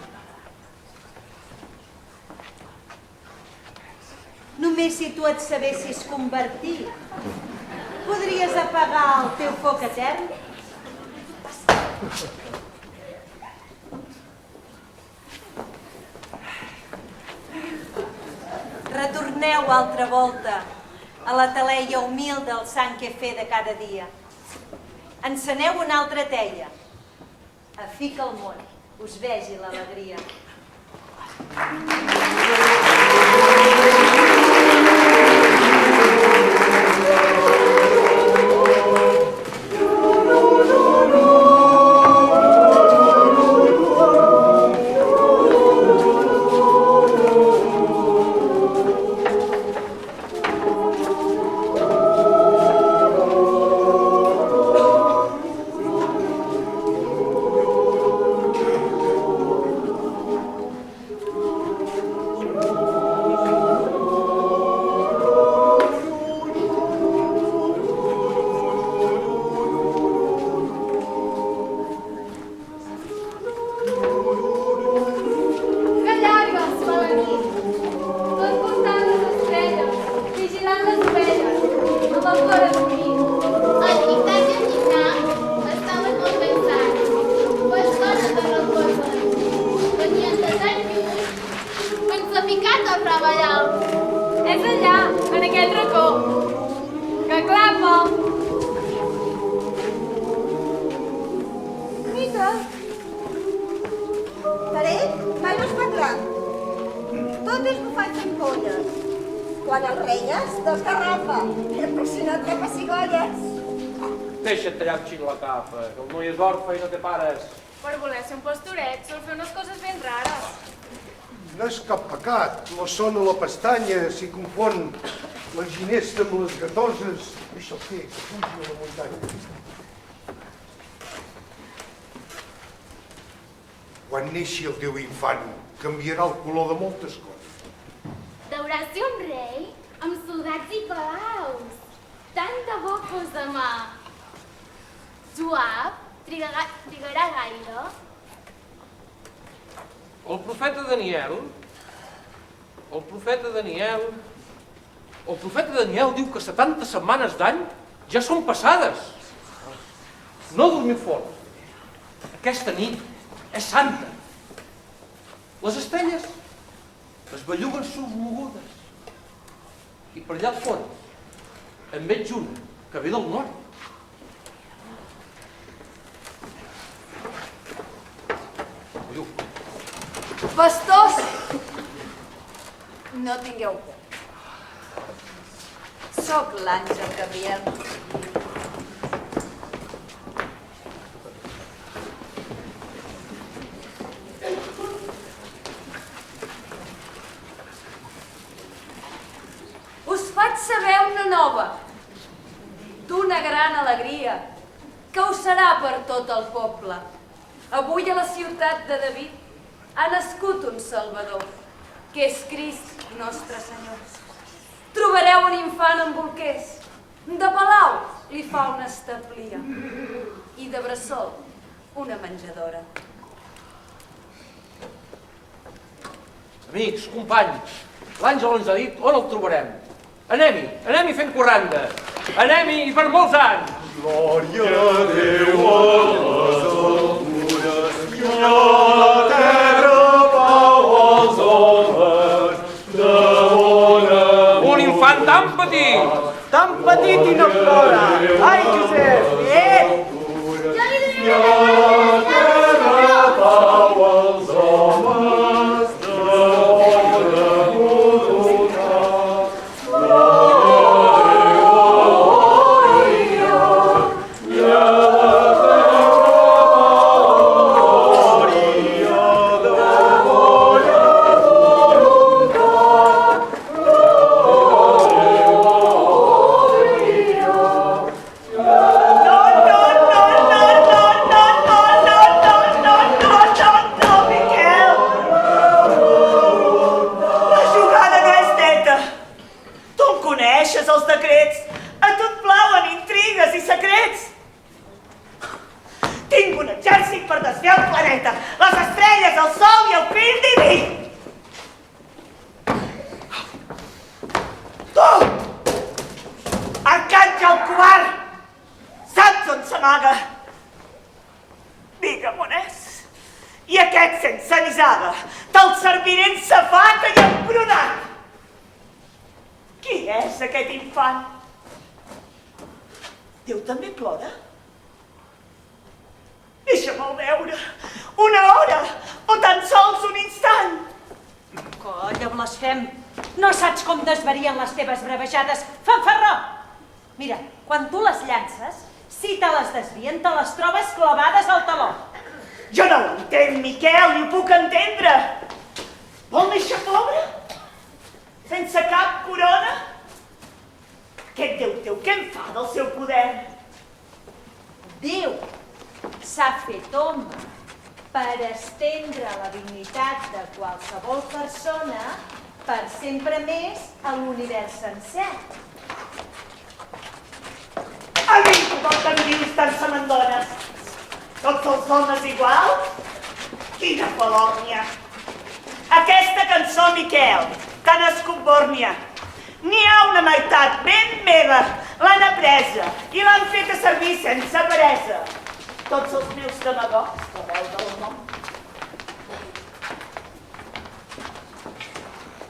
Només si tu et sabessis convertir, podries apagar el teu foc etern? Retorneu altra volta a la taleia humil del sant quefer de cada dia. Enceneu una altra teia. A fi que el món us vegi l'alegria. És allà, en aquell racó. Que clapa! Mira! Tarek, mai no es prendrà. Tot és bufant polles. Quan el renyes, desgarrafa. Però si no trepa cigolles. Deixa't tallar un xic la capa, que el noi és orfe i no té pares. Per voler ser un pastoret, sol fer unes coses ben rares. No és cap pecat, la son a la pestanya, si confon la ginesta amb les gatoses. Deixa el fer, que fugi a la muntanya. Quan neixi el teu infant, canviarà el color de moltes coses. Deuràs ser un rei amb soldats i palaus. Tant de bo fos demà. Joab trigarà gaire? El profeta Daniel diu que 70 setmanes d'any ja són passades. No dormiu fort. Aquesta nit és santa. Les estrelles es belluguen sommogudes. I per allà al fons en veig una que ve del nord. Pastors, no tingueu por. Soc l'àngel Gabriel. Us faig saber una nova, d'una gran alegria, que ho serà per tot el poble. Avui a la ciutat de David ha nascut un Salvador, que és Crist nostre Senyor. Trobareu un infant amb bolquers, de palau li fa una establia i de bressol una menjadora. Amics, companys, L'Àngel ens ha dit on el trobarem. Anem-hi fent corranda. Anem-hi per molts anys. Glòria a Déu a les altures i a la terra pau als homes de bona voluntat. Un infant tan petit i no plora. Ai, Josep! I a la terra pau als homes de bona voluntat. Els decrets, a tot plauen intrigues i secrets. Tinc un exèrcit per desviar el planeta, les estrelles, el sol i el fill diví. Tu, arcàngel covard, saps on s'amaga? Digue'm on és. I aquest sense nissaga, te'l serviré en safata i embrunat. Qui és aquest infant? Déu també plora? Deixa'm-el veure, una hora o tan sols un instant. Colla, blasfem! No saps com desvarien les teves bravejades, fanfarró! Mira, quan tu les llances, si te les desvien, te les trobes clavades al taló. Jo no ho entenc, Miquel, ni ho puc entendre. Vol néixer pobre? Sense cap corona? Aquest Déu teu, què en fa del seu poder? Déu s'ha fet home per estendre la dignitat de qualsevol persona per sempre més a l'univers sencer. A mi que porten vius tan semendones. Tots els homes iguals? Quina colònia! Aquesta cançó, Miquel, tan escombòrnia. N'hi ha una meitat ben meva, l'han apresa i l'han feta servir sense peresa. Tots els meus demagogs d'arreu del món.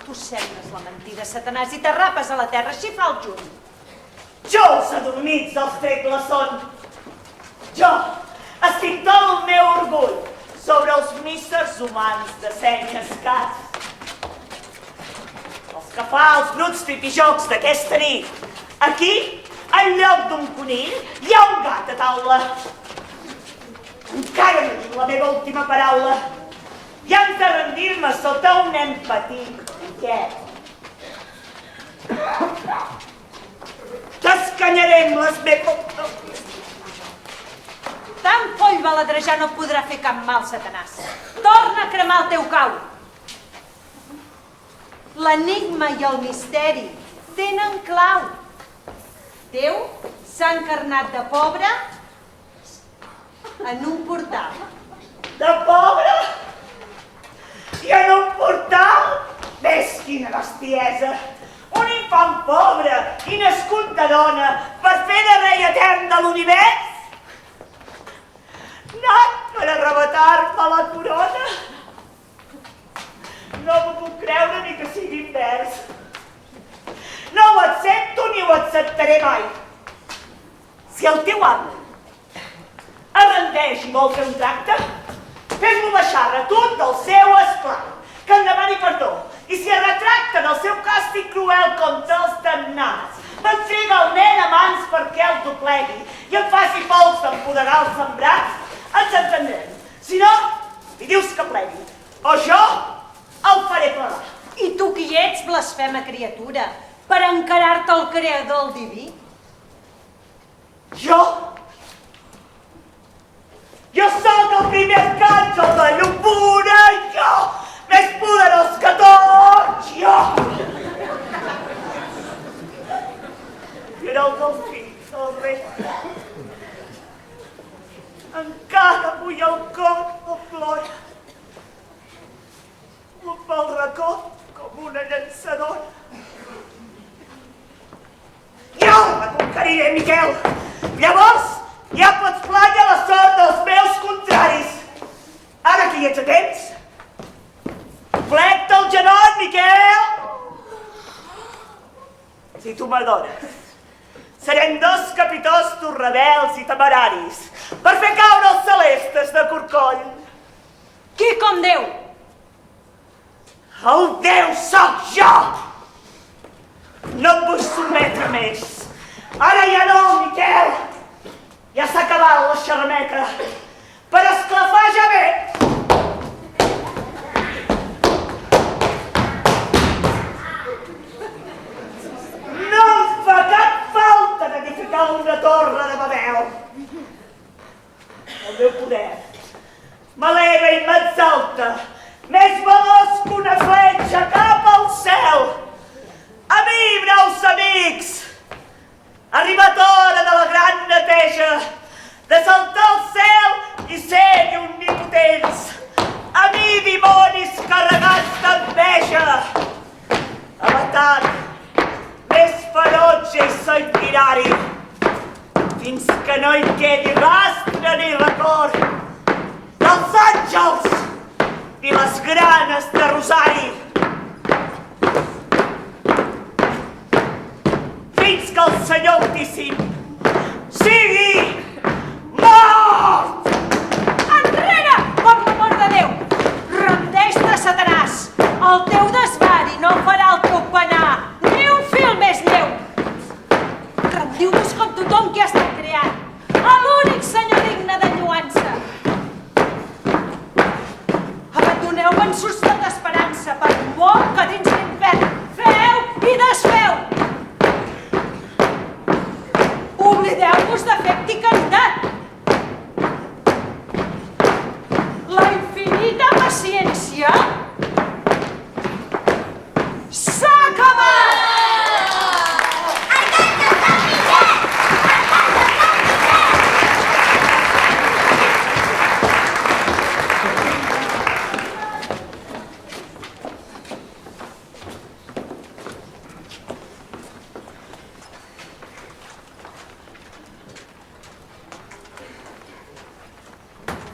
Tu sembles la mentida, Satanàs, i t'arrapes a la terra, així fa el juny. Jo els adormits els trec la son. Jo estic tot el meu orgull sobre els míssers humans de seny escàs. Els que fa els bruts tripijocs d'aquesta nit. Aquí, en lloc d'un conill, hi ha un gat a taula. Encara no dic la meva última paraula. I hem de rendir-me sota un nen petit. Què? T'escanyarem les meves... Tant foll baladrejar no podrà fer cap mal, Satanàs. Torna a cremar el teu cau. L'enigma i el misteri tenen clau. Déu s'ha encarnat de pobre en un portal. De pobre? I en un portal? Ves quina bestiesa! Un infant pobre i nascut de dona per fer de rei etern de l'univers? Nat per arrebatar-me la corona? No m'ho puc creure ni que sigui invers. No ho accepto ni ho acceptaré mai. Si el teu amo es rendeix i vol fer un tracte, fes-lo baixar retut del seu esclau, que en demani perdó, i si es retracta del seu càstig cruel contra els damnats, m'entrega el nen a mans perquè el doblegui i em faci pols d'empoderar els sembrats, ens entendrem. Si no, li dius que plegui, o jo el faré plegar. I tu qui ets, blasfema criatura, per encarar-te al creador el diví? Jo? Jo sóc el primer arcàngel de llum pura, jo! Més poderós que tots, jo! Era el del fill del rei. Encara avui el cor el plora. Pel racó com una llançadora. bé, Miquel. Llavors, ja pots plànyer la sort dels meus contraris. Ara que hi ets a temps, flecta el genoll, Miquel! Si tu m'adones, serem dos capitostos rebels i temeraris per fer caure els celestes de corcoll. Qui com Déu? El Déu sóc jo! No et vull sotmetre més. Ara ja no, Miquel! Ja s'ha acabat la xerrameca. Per esclafar ja ve! No em fa cap falta d'edificar una torre de Babel. El meu poder m'eleva i m'exalta, més veloç que una fletxa cap al cel. A mi, braus amics, ha arribat hora de la gran neteja, de saltar al cel i ser-hi omnipotents. A mi, dimonis carregats d'enveja, avatar més ferotge i sanguinari, fins que no hi quedi rastre ni record dels àngels ni les granes de rosari. Fins que el Senyor Altíssim sigui mort! Enrere, per l'amor de Déu! Rendeix-te, Satanàs! El teu desvari no farà el teu penar, ni un fil més lleu! Rendiu-vos com tothom que ha estat creat, a l'únic Senyor digne de lluança. Abandoneu vençuts d'esperança per por que dins l'infern feu i desfeu. Oblideu-vos d'afecte i caritat. La infinita paciència s'ha acabat!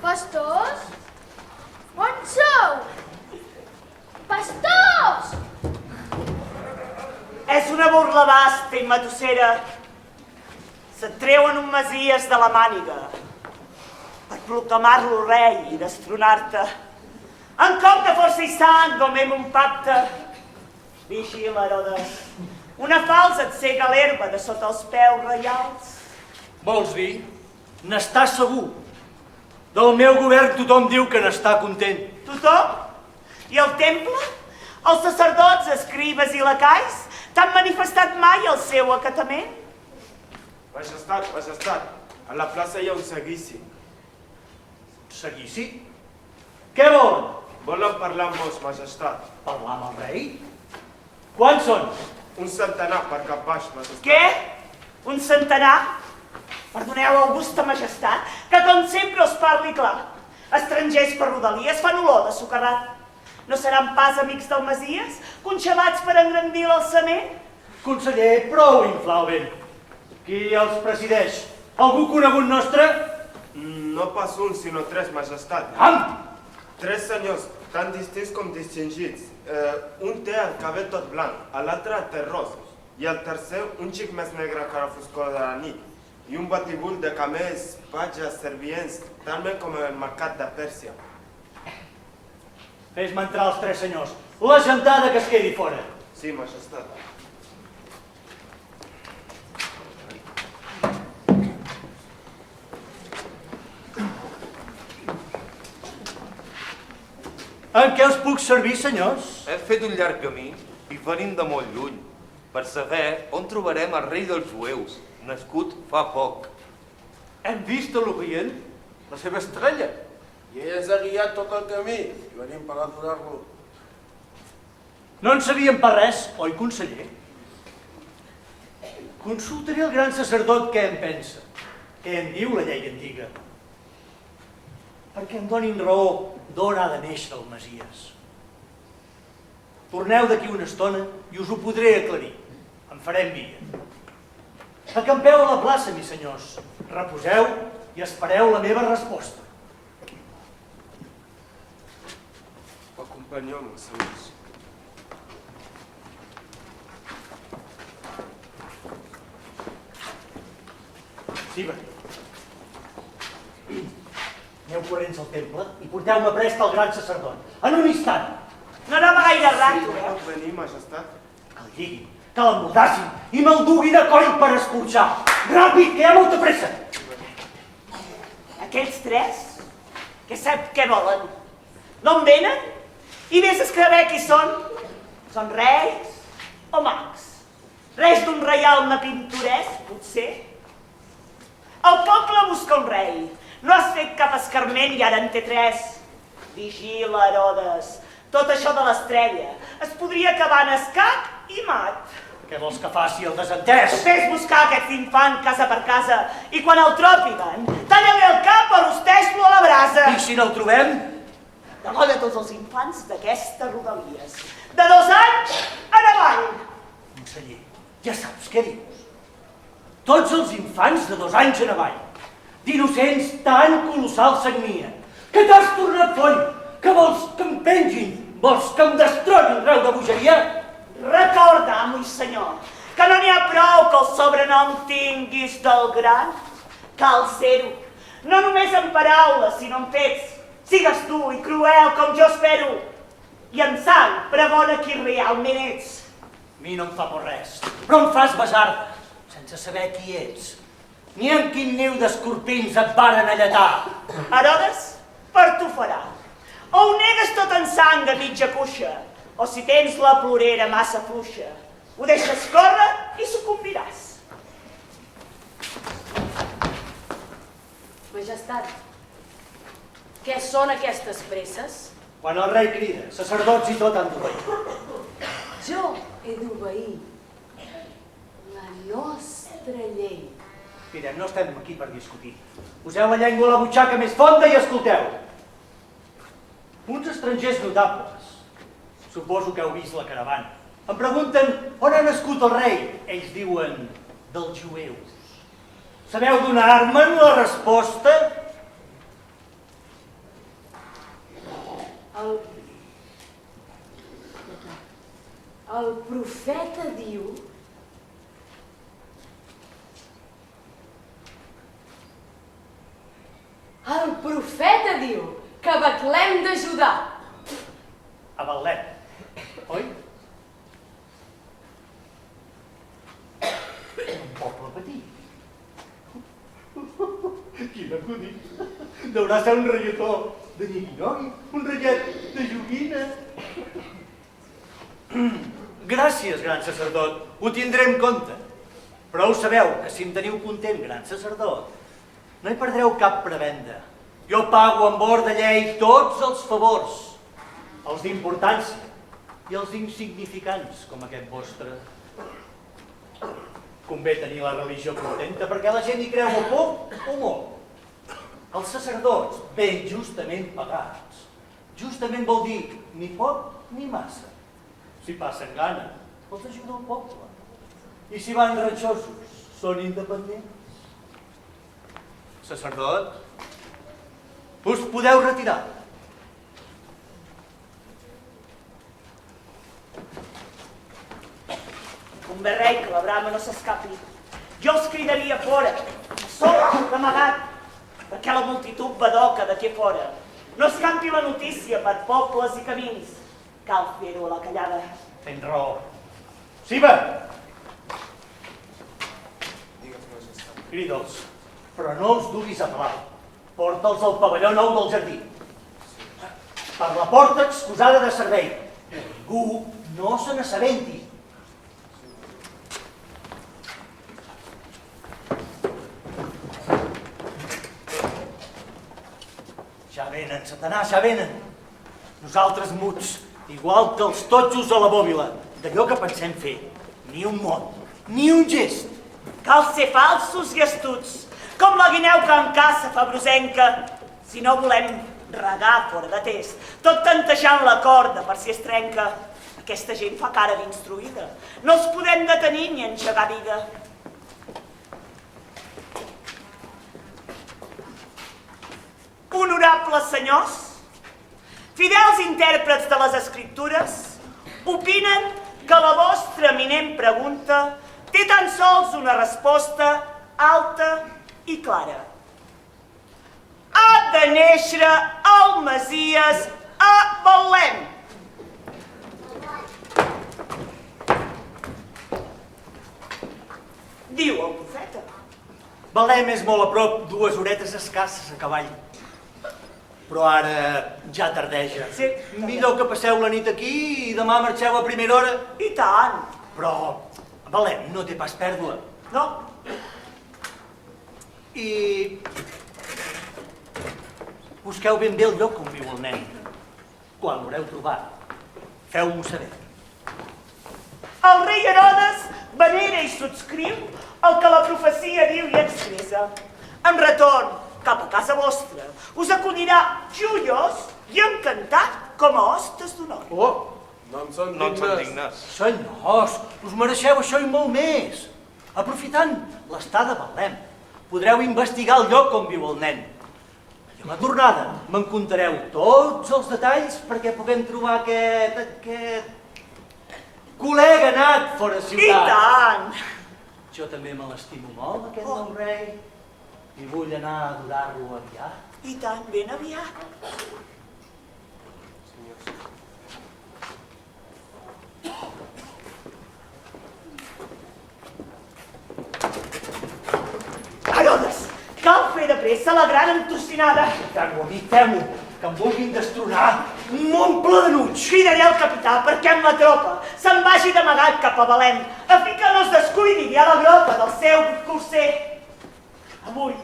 Pastors? On sou? Pastors! És una burla basta i matossera. Se't treuen un Masies de la màniga per proclamar-lo rei i destronar-te. En cop de força i sang, gomem un pacte. Vigila, Herodes. Una falsa et cega l'herba de sota els peus reials. Vols dir? N'estàs segur? Del meu govern tothom diu que n'està content. Tothom? I el temple? Els sacerdots, escribes i lacais t'han manifestat mai el seu acatament? Majestat, majestat, a la plaça hi ha un seguici. Seguici? Què volen? Volen parlar amb vos, majestat. Parlar amb el rei? Quants són? Un centenar per cap baix, majestat. Què? Un centenar? Perdoneu, augusta majestat, que com sempre us parli clar. Estrangers per rodalies fan olor de socarrat. No seran pas amics del Masies, conxabats per engrandir l'alçament? Conseller, prou inflar el vent. Qui els presideix? Algú conegut nostre? No pas un, sinó tres, majestat. Tres senyors, tan distints com distingits. Un té el cabell tot blanc, l'altre terrós, i el tercer un xic més negre que la foscor de la nit. I un batibull de camells, patges, servients, talment com el mercat de Pèrsia. Fes-me entrar els tres senyors. La gentada que es quedi fora. Sí, majestat. En què us puc servir, senyors? Hem fet un llarg camí i venim de molt lluny per saber on trobarem el rei dels jueus, nascut fa poc. Hem vist a l'Orient la seva estrella. I ell ens ha guiat tot el camí i venim per adorar-lo. No en sabíem per res, oi, conseller? Consultaré el gran sacerdot què en pensa, què en diu la llei antiga, perquè em donin raó d'on ha de néixer el Masies. Torneu d'aquí una estona i us ho podré aclarir. En farem via. Acampeu a la plaça, mis senyors. Reposeu i espereu la meva resposta. Acompanyeu-nos, senyors. Siva, aneu corrents al temple i porteu-me prest al gran sacerdot. En un instant. No anava gaire rato, Sí, pot venir, majestat. Que el lliguin, que l'emmordassin i me'l duguin a coll per escorxar. Ràpid, que hi ha molta pressa. Aquells tres, que sap què volen. D'on venen? I vés a escrever qui són. Són reis o mags? Res d'un reialme pintoresc, potser? El poble busca un rei. No has fet cap escarment i ara en té tres. Vigila, Herodes. Tot això de l'estrella es podria acabar en escac i mat. Què vols que faci el desentès? Fes buscar aquest infant casa per casa i quan el tròpiguen, talla-li el cap o rosteix-lo a la brasa. I si no el trobem? Degolla tots els infants d'aquestes rodalies. De 2 anys en avall. Conseller, ja saps què dius. Tots els infants de 2 anys en avall, d'innocents tan colossal sagnia, que t'has tornat foll, que vols que em pengin, vols que em destroni un grau de bogeria? Recorda, amo i senyor, que no n'hi ha prou que el sobrenom tinguis del gran. Cal ser-ho, no només en paraules, sinó en fets. Sigues tu i cruel com jo espero, i en sang pregona qui realment ets. A mi no em fa por res, però em fas besar-te, sense saber qui ets, ni en quin niu d'escorpins et varen alletar. Herodes, per tu farà. O ho negues tot en sang a mitja cuixa, o si tens la plorera massa fluixa, ho deixes córrer i sucumbiràs. Majestat, què són aquestes presses? Quan el rei crida, sacerdots i tot han d'obeir. Jo he d'obeir la nostra llei. Mirem, no estem aquí per discutir. Poseu la llengua a la butxaca més fonda i escolteu. Uns estrangers notables, suposo que heu vist la caravana, em pregunten on ha nascut el rei. Ells diuen dels jueus. Sabeu donar-me'n la resposta? El profeta diu que a Betlem de Judà. A Betlem, oi? Un poble petit. Quin acudit. Deurà ser un reietó de nyigui-nyogui, un reiet de joguina. Gràcies, gran sacerdot, ho tindré en compte. Però ho sabeu, que si em teniu content, gran sacerdot, no hi perdreu cap prebenda. Jo pago en bord de llei tots els favors, els d'importància i els insignificants, com aquest vostre. Convé tenir la religió contenta perquè la gent hi creu o poc o molt. Els sacerdots, ben justament pagats, justament vol dir ni poc ni massa. Si passen gana, els ajuda el poble. I si van ratxosos, són independents. Sacerdot, us podeu retirar. Convé rei que la brama no s'escapi. Jo els cridaria fora, sol, d'amagat, perquè la multitud badoca d'aquí fora. No escampi la notícia per pobles i camins. Cal fer-ho a la callada. Tens raó. Siva! Crida'ls, però no els duguis a palau. Porta'ls al pavelló nou del jardí. Per la porta excusada de servei. Que ningú no se n'assabenti. Ja venen, Satanàs, ja venen. Nosaltres muts, igual que els totxos a la bòbila, d'allò que pensem fer. Ni un mot, ni un gest. Cal ser falsos i astuts, com la guineu que en caça fabrosenca. Si no volem regar fora de test, tot tantejant la corda per si es trenca. Aquesta gent fa cara d'instruïda. No els podem detenir ni engegar vida. Honorables senyors, fidels intèrprets de les escriptures, opinen que la vostra eminent pregunta té tan sols una resposta alta i clara. Ha de néixer el Messies a Betlem. Diu el profeta. Betlem és molt a prop, 2 horetes escasses a cavall. Però ara ja tardeja. Sí. Millor que passeu la nit aquí i demà marxeu a primera hora. I tant. Però Betlem no té pas pèrdua. No. I busqueu ben bé el lloc on viu el nen. Quan l'haureu trobat, feu-m'ho saber. El rei Herodes venera i subscriu el que la profecia diu i expressa. En retorn, cap a casa vostra, us acollirà joiós i encantat com a hostes d'honor. No en són dignes. Senyors, us mereixeu això i molt més. Aprofitant l'estada a Betlem, podreu investigar el lloc on viu el nen. I a la tornada me'n contareu tots els detalls perquè puguem trobar aquest col·lega anat fora ciutat. I tant! Jo també me l'estimo molt, aquest nou rei, i vull anar a adorar-lo aviat. I tant, ben aviat. Herodes, cal fer de pressa la gran entocinada. Fem-ho, amic, fem-ho, que em vulguin destronar. M'omple de nuig. Cridaré al capità perquè amb la tropa se'n vagi d'amagat cap a Betlem, a fi que no es descuidi ni a la gropa del seu corser. Avui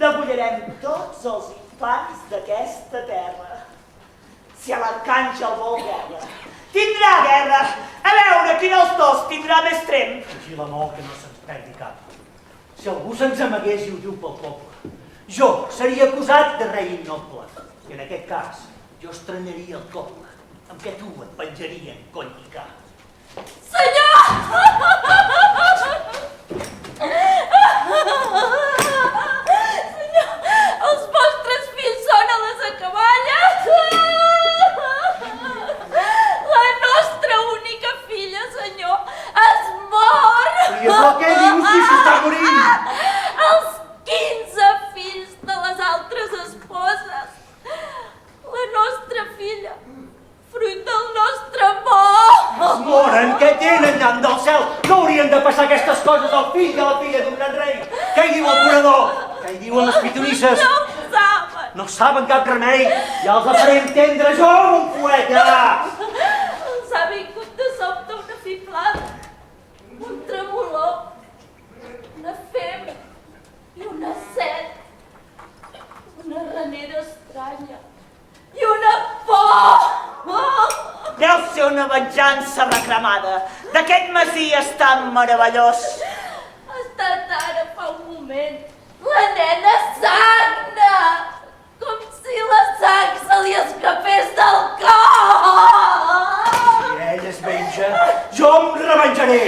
degollarem tots els infants d'aquesta terra. Si l'arcàngel vol guerra, tindrà guerra. A veure quin dels dos tindrà més trem. Vigila molt que no se'ns perdi cap. Si algú se'ns amagués i ho diu pel poble, jo seria acusat de rei innoble. I en aquest cas, jo estranyaria el coble amb què tu et penjarien coll i cap. Senyor! Senyor, els vostres fills són a les acaballes! La nostra única filla, senyor, es mor! Però què dius si s'està morint? Els 15 fills de les altres esposes. La nostra filla, fruit del nostre amor! Es moren, què tenen, llamp del cel? No haurien de passar aquestes coses al fill i a la filla d'un gran rei. Què hi diu el curador? Què hi diuen les pitonisses? No ho saben! No saben cap remei. Ja els faré entendre jo, un poeta! Els ha vingut de sobte una fiblada, un tremolor, una febre i una set, una renera estranya i una por! Deu ser una venjança reclamada d'aquest Messies tan meravellós. Ha estat ara fa un moment. La nena sagna! Com si la sang se li escapés del cor! Si ell es venja, jo em revenjaré.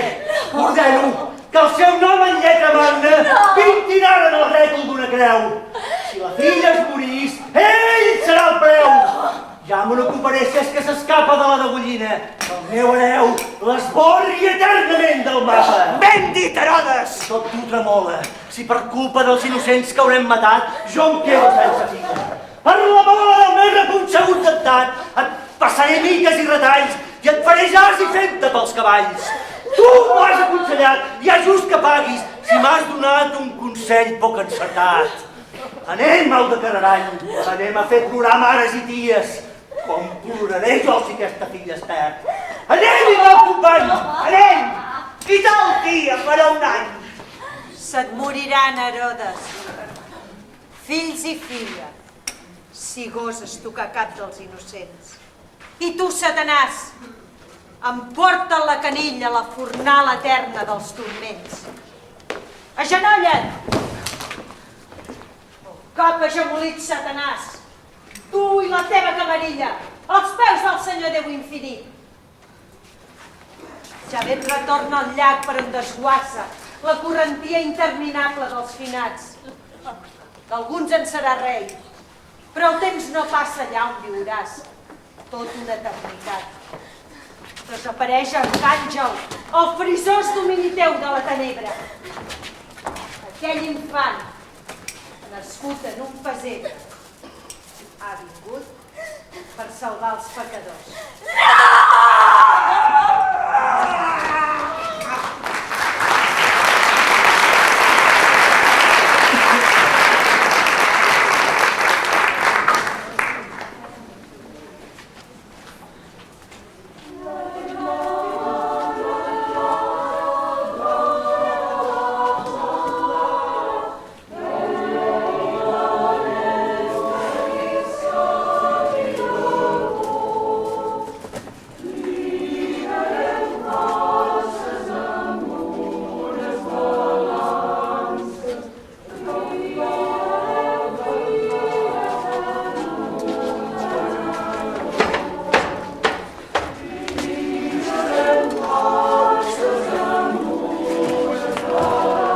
Ordeno que el seu nom en lletra magna pintin ara en el rètol d'una creu. Si la filla es morís, ell serà el preu. Ja me n'ocuparé si és que s'escapa de la degollina. El meu hereu l'esborri eternament del mapa. Ben dit, Herodes! Tot tu tremola. Si per culpa dels innocents que haurem matat, jo em quedo sense filla. Per la bola del meu repunxegut dentat, et passaré miques i retalls i et faré jas i fem-te pels cavalls. Tu m'ho has aconsellat i és just que paguis si m'has donat un consell poc encertat. Anem, mal de cararany, anem a fer plorar mares i ties. Com ploraré jo si aquesta filla es perd. Anem-hi, meu company, anem! I tal dia farà un any. Se't moriran, Herodes. Fills i filla, si goses tocar cap dels innocents. I tu, Satanàs, emporta la canilla a la fornal eterna dels turments. Agenolla't! Cap agemolit, Satanàs! Tu i la teva camarilla, als peus del Senyor Déu infinit. Ja ben retorna al llac per on desguassa la correntia interminable dels finats. D'alguns en serà rei però el temps no passa allà on viuràs, tot una eternitat. Desapareix Arcàngel, el frisós domini teu de la tenebra. Aquell infant, nascut en un pesebre, ha vingut per salvar els pecadors.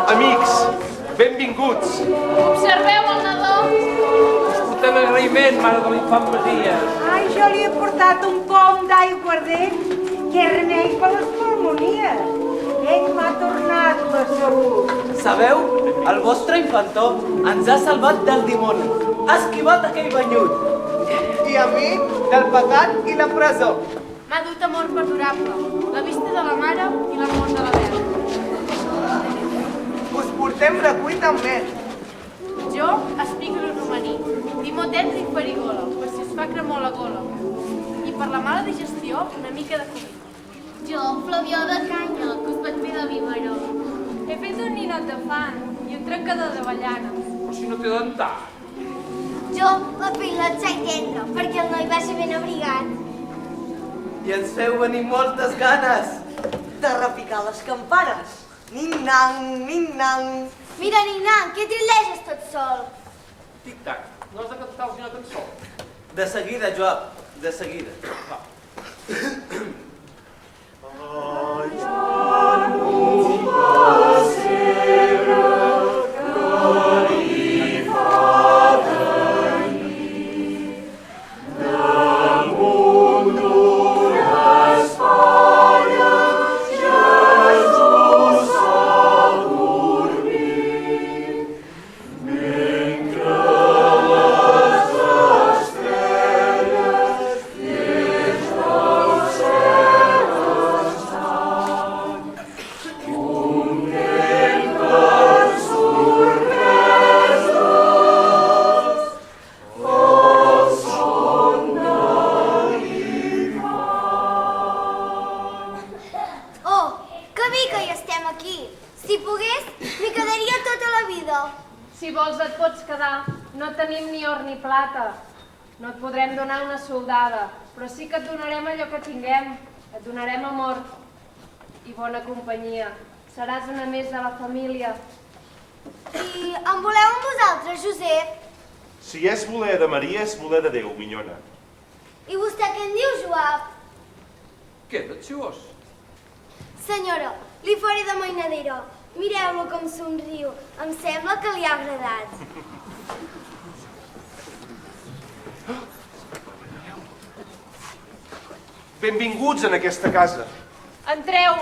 Amics, benvinguts. Observeu el nadó. Us portem agraïment, mare de l'infant Masia. Ai, jo li he portat un pom d'aiguardent, que és remei per les pulmonies. Ell m'ha tornat la salut. Sabeu? El vostre infantó ens ha salvat del dimoni. Ha esquivat aquell banyut. I a mi, del pecat i la presó. M'ha dut amor perdurable, la vista de la mare i l'amor de la verge. Us portem recull també. Jo explico el romaní, timotet i farigola, per si us fa cremor la gola. I per la mala digestió, una mica de comí. Jo, flavió de canya, que us vaig fer de biberó. He fet un ninot de fan i un trencador d'avellanes. Però si no té dentar. Jo, la pilotxa i tendre, perquè el noi va ser ben abrigat. I ens feu venir moltes ganes de repicar les campanes. Ning-nang, ning-nang. Mira, Ninan, què trileges tot sol? Tic-tac, no has de cantar-los una cançó. De seguida, Joab, de seguida. Va. Si vols et pots quedar. No tenim ni or ni plata. No et podrem donar una soldada, però sí que et donarem allò que tinguem. Et donarem amor i bona companyia. Seràs una més de la família. I em voleu amb vosaltres, Josep? Si és voler de Maria, és voler de Déu, minyona. I vostè què en diu, Joab? Queda't, xiós. Senyora, li faré de mainadera. Mireu-lo com somriu. Em sembla que li ha agradat. Benvinguts en aquesta casa. Entreu.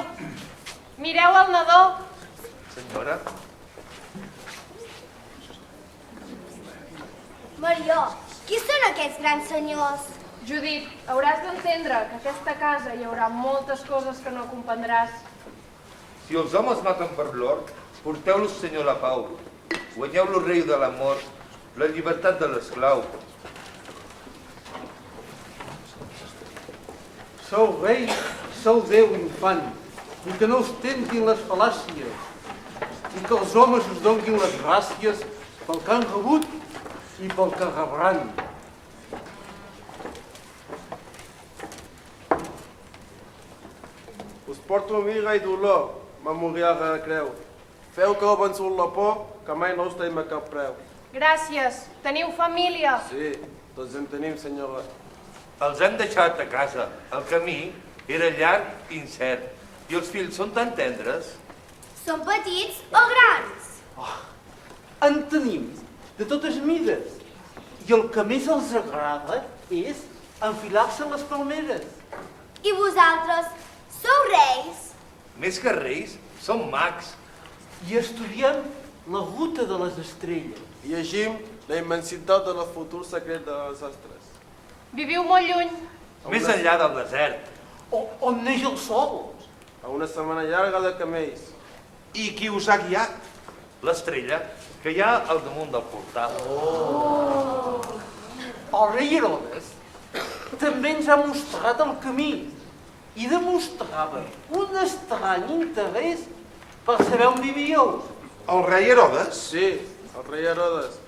Mireu el nadó. Senyora. Marió, qui són aquests grans senyors? Judit, hauràs d'entendre que a aquesta casa hi haurà moltes coses que no comprendràs. Si els homes maten per l'or, porteu-los, senyor, la pau. Guanyeu-los, rei de l'amor, la llibertat de l'esclau. Sou rei, sou Déu infant, i que no us tentin les fal·làcies, i que els homes us donguin les gràcies pel que han rebut i pel que rebran. Us porto amiga i dolor, memorial de la creu. Feu que ho vençut la por, que mai no us tenim a cap preu. Gràcies. Teniu família? Sí, tots en tenim, senyora. Els hem deixat a casa. El camí era llarg i incert. I els fills són tan tendres. Són petits o grans? En tenim de totes mides. I el que més els agrada és enfilar-se en les palmeres. I vosaltres sou reis? Més que reis, som mags. I estudiem la ruta de les estrelles. I llegim la immensitat del futur secret de les astres. Viviu molt lluny. Més enllà del desert. On neix el sol. A una setmana llarga de camells. I qui us ha guiat? L'estrella que hi ha al damunt del portal. El rei Herodes també ens ha mostrat el camí i demostrava un estrany interès per saber on vivíeu. El rei Herodes? Sí, el rei Herodes.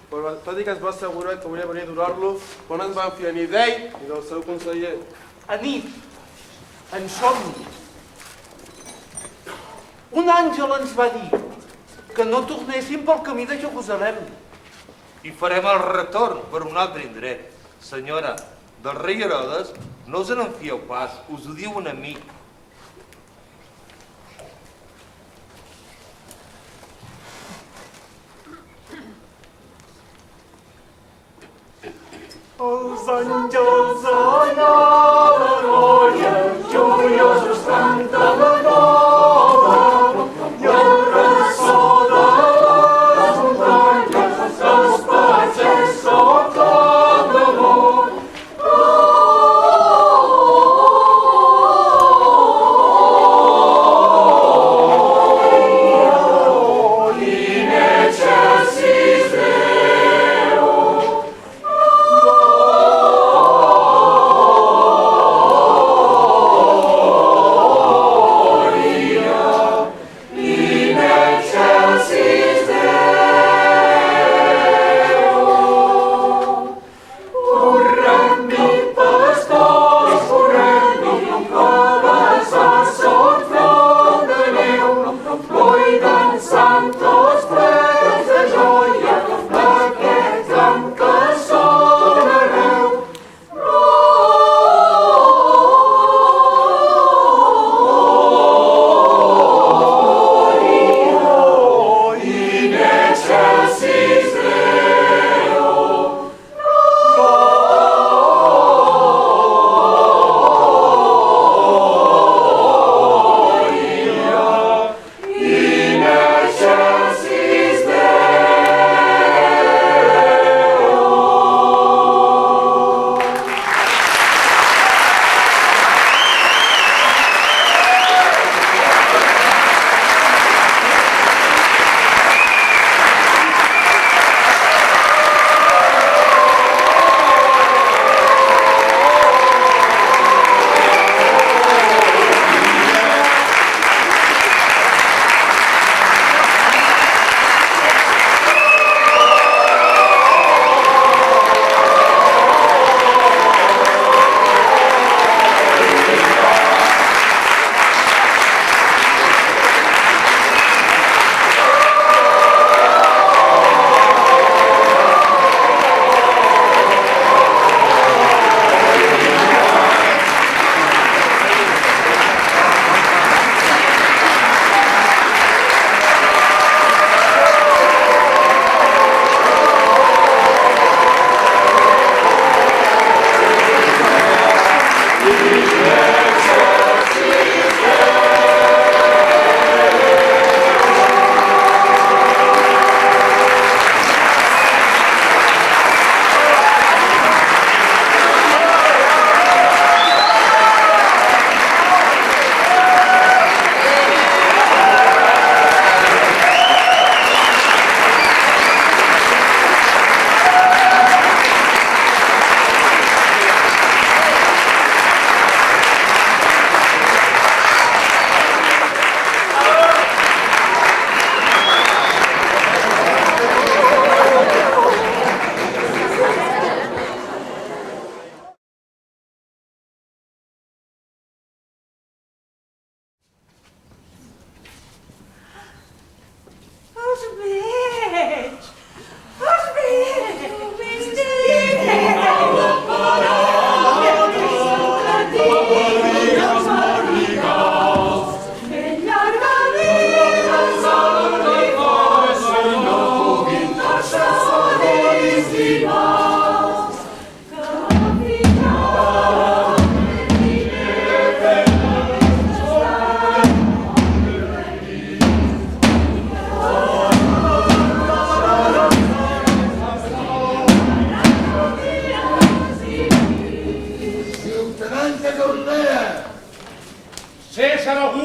Però tot i que ens va assegurar que volia venir a donar-lo, però no ens van fiar ni d'ell ni del seu conseller. A nit, en somni, un àngel ens va dir que no tornéssim pel camí de Jerusalem. I farem el retorn per un altre indret. Senyora, del rei Herodes no us en fieu pas, us ho diu un amic. Els àngels anaven orient, joiosos cantaven nova, i el ressò de les muntanyes els patges socaven d'amor. In excelsis Deo.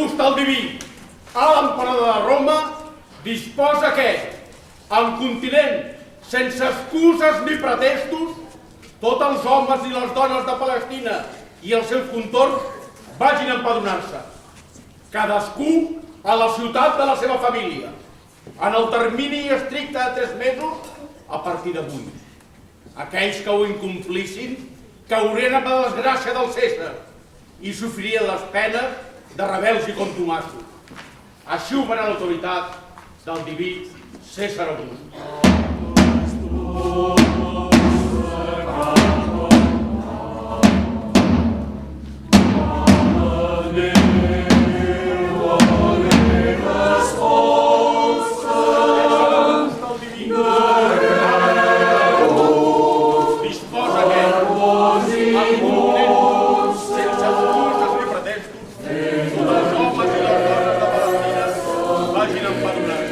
gust al diví, a l'emperador de Roma, disposa que, en continent, sense excuses ni pretestos, tots els homes i les dones de Palestina i els seus contorns vagin a empadronar-se. Cadascú a la ciutat de la seva família, en el termini estricte de 3 mesos a partir d'avui. Aquells que ho incomplissin caurien amb la desgràcia del Cèsar i sofririen les penes de rebels i contumaços. Així ho farà l'autoritat del diví Cèsar August. Vagin a empadronar-se.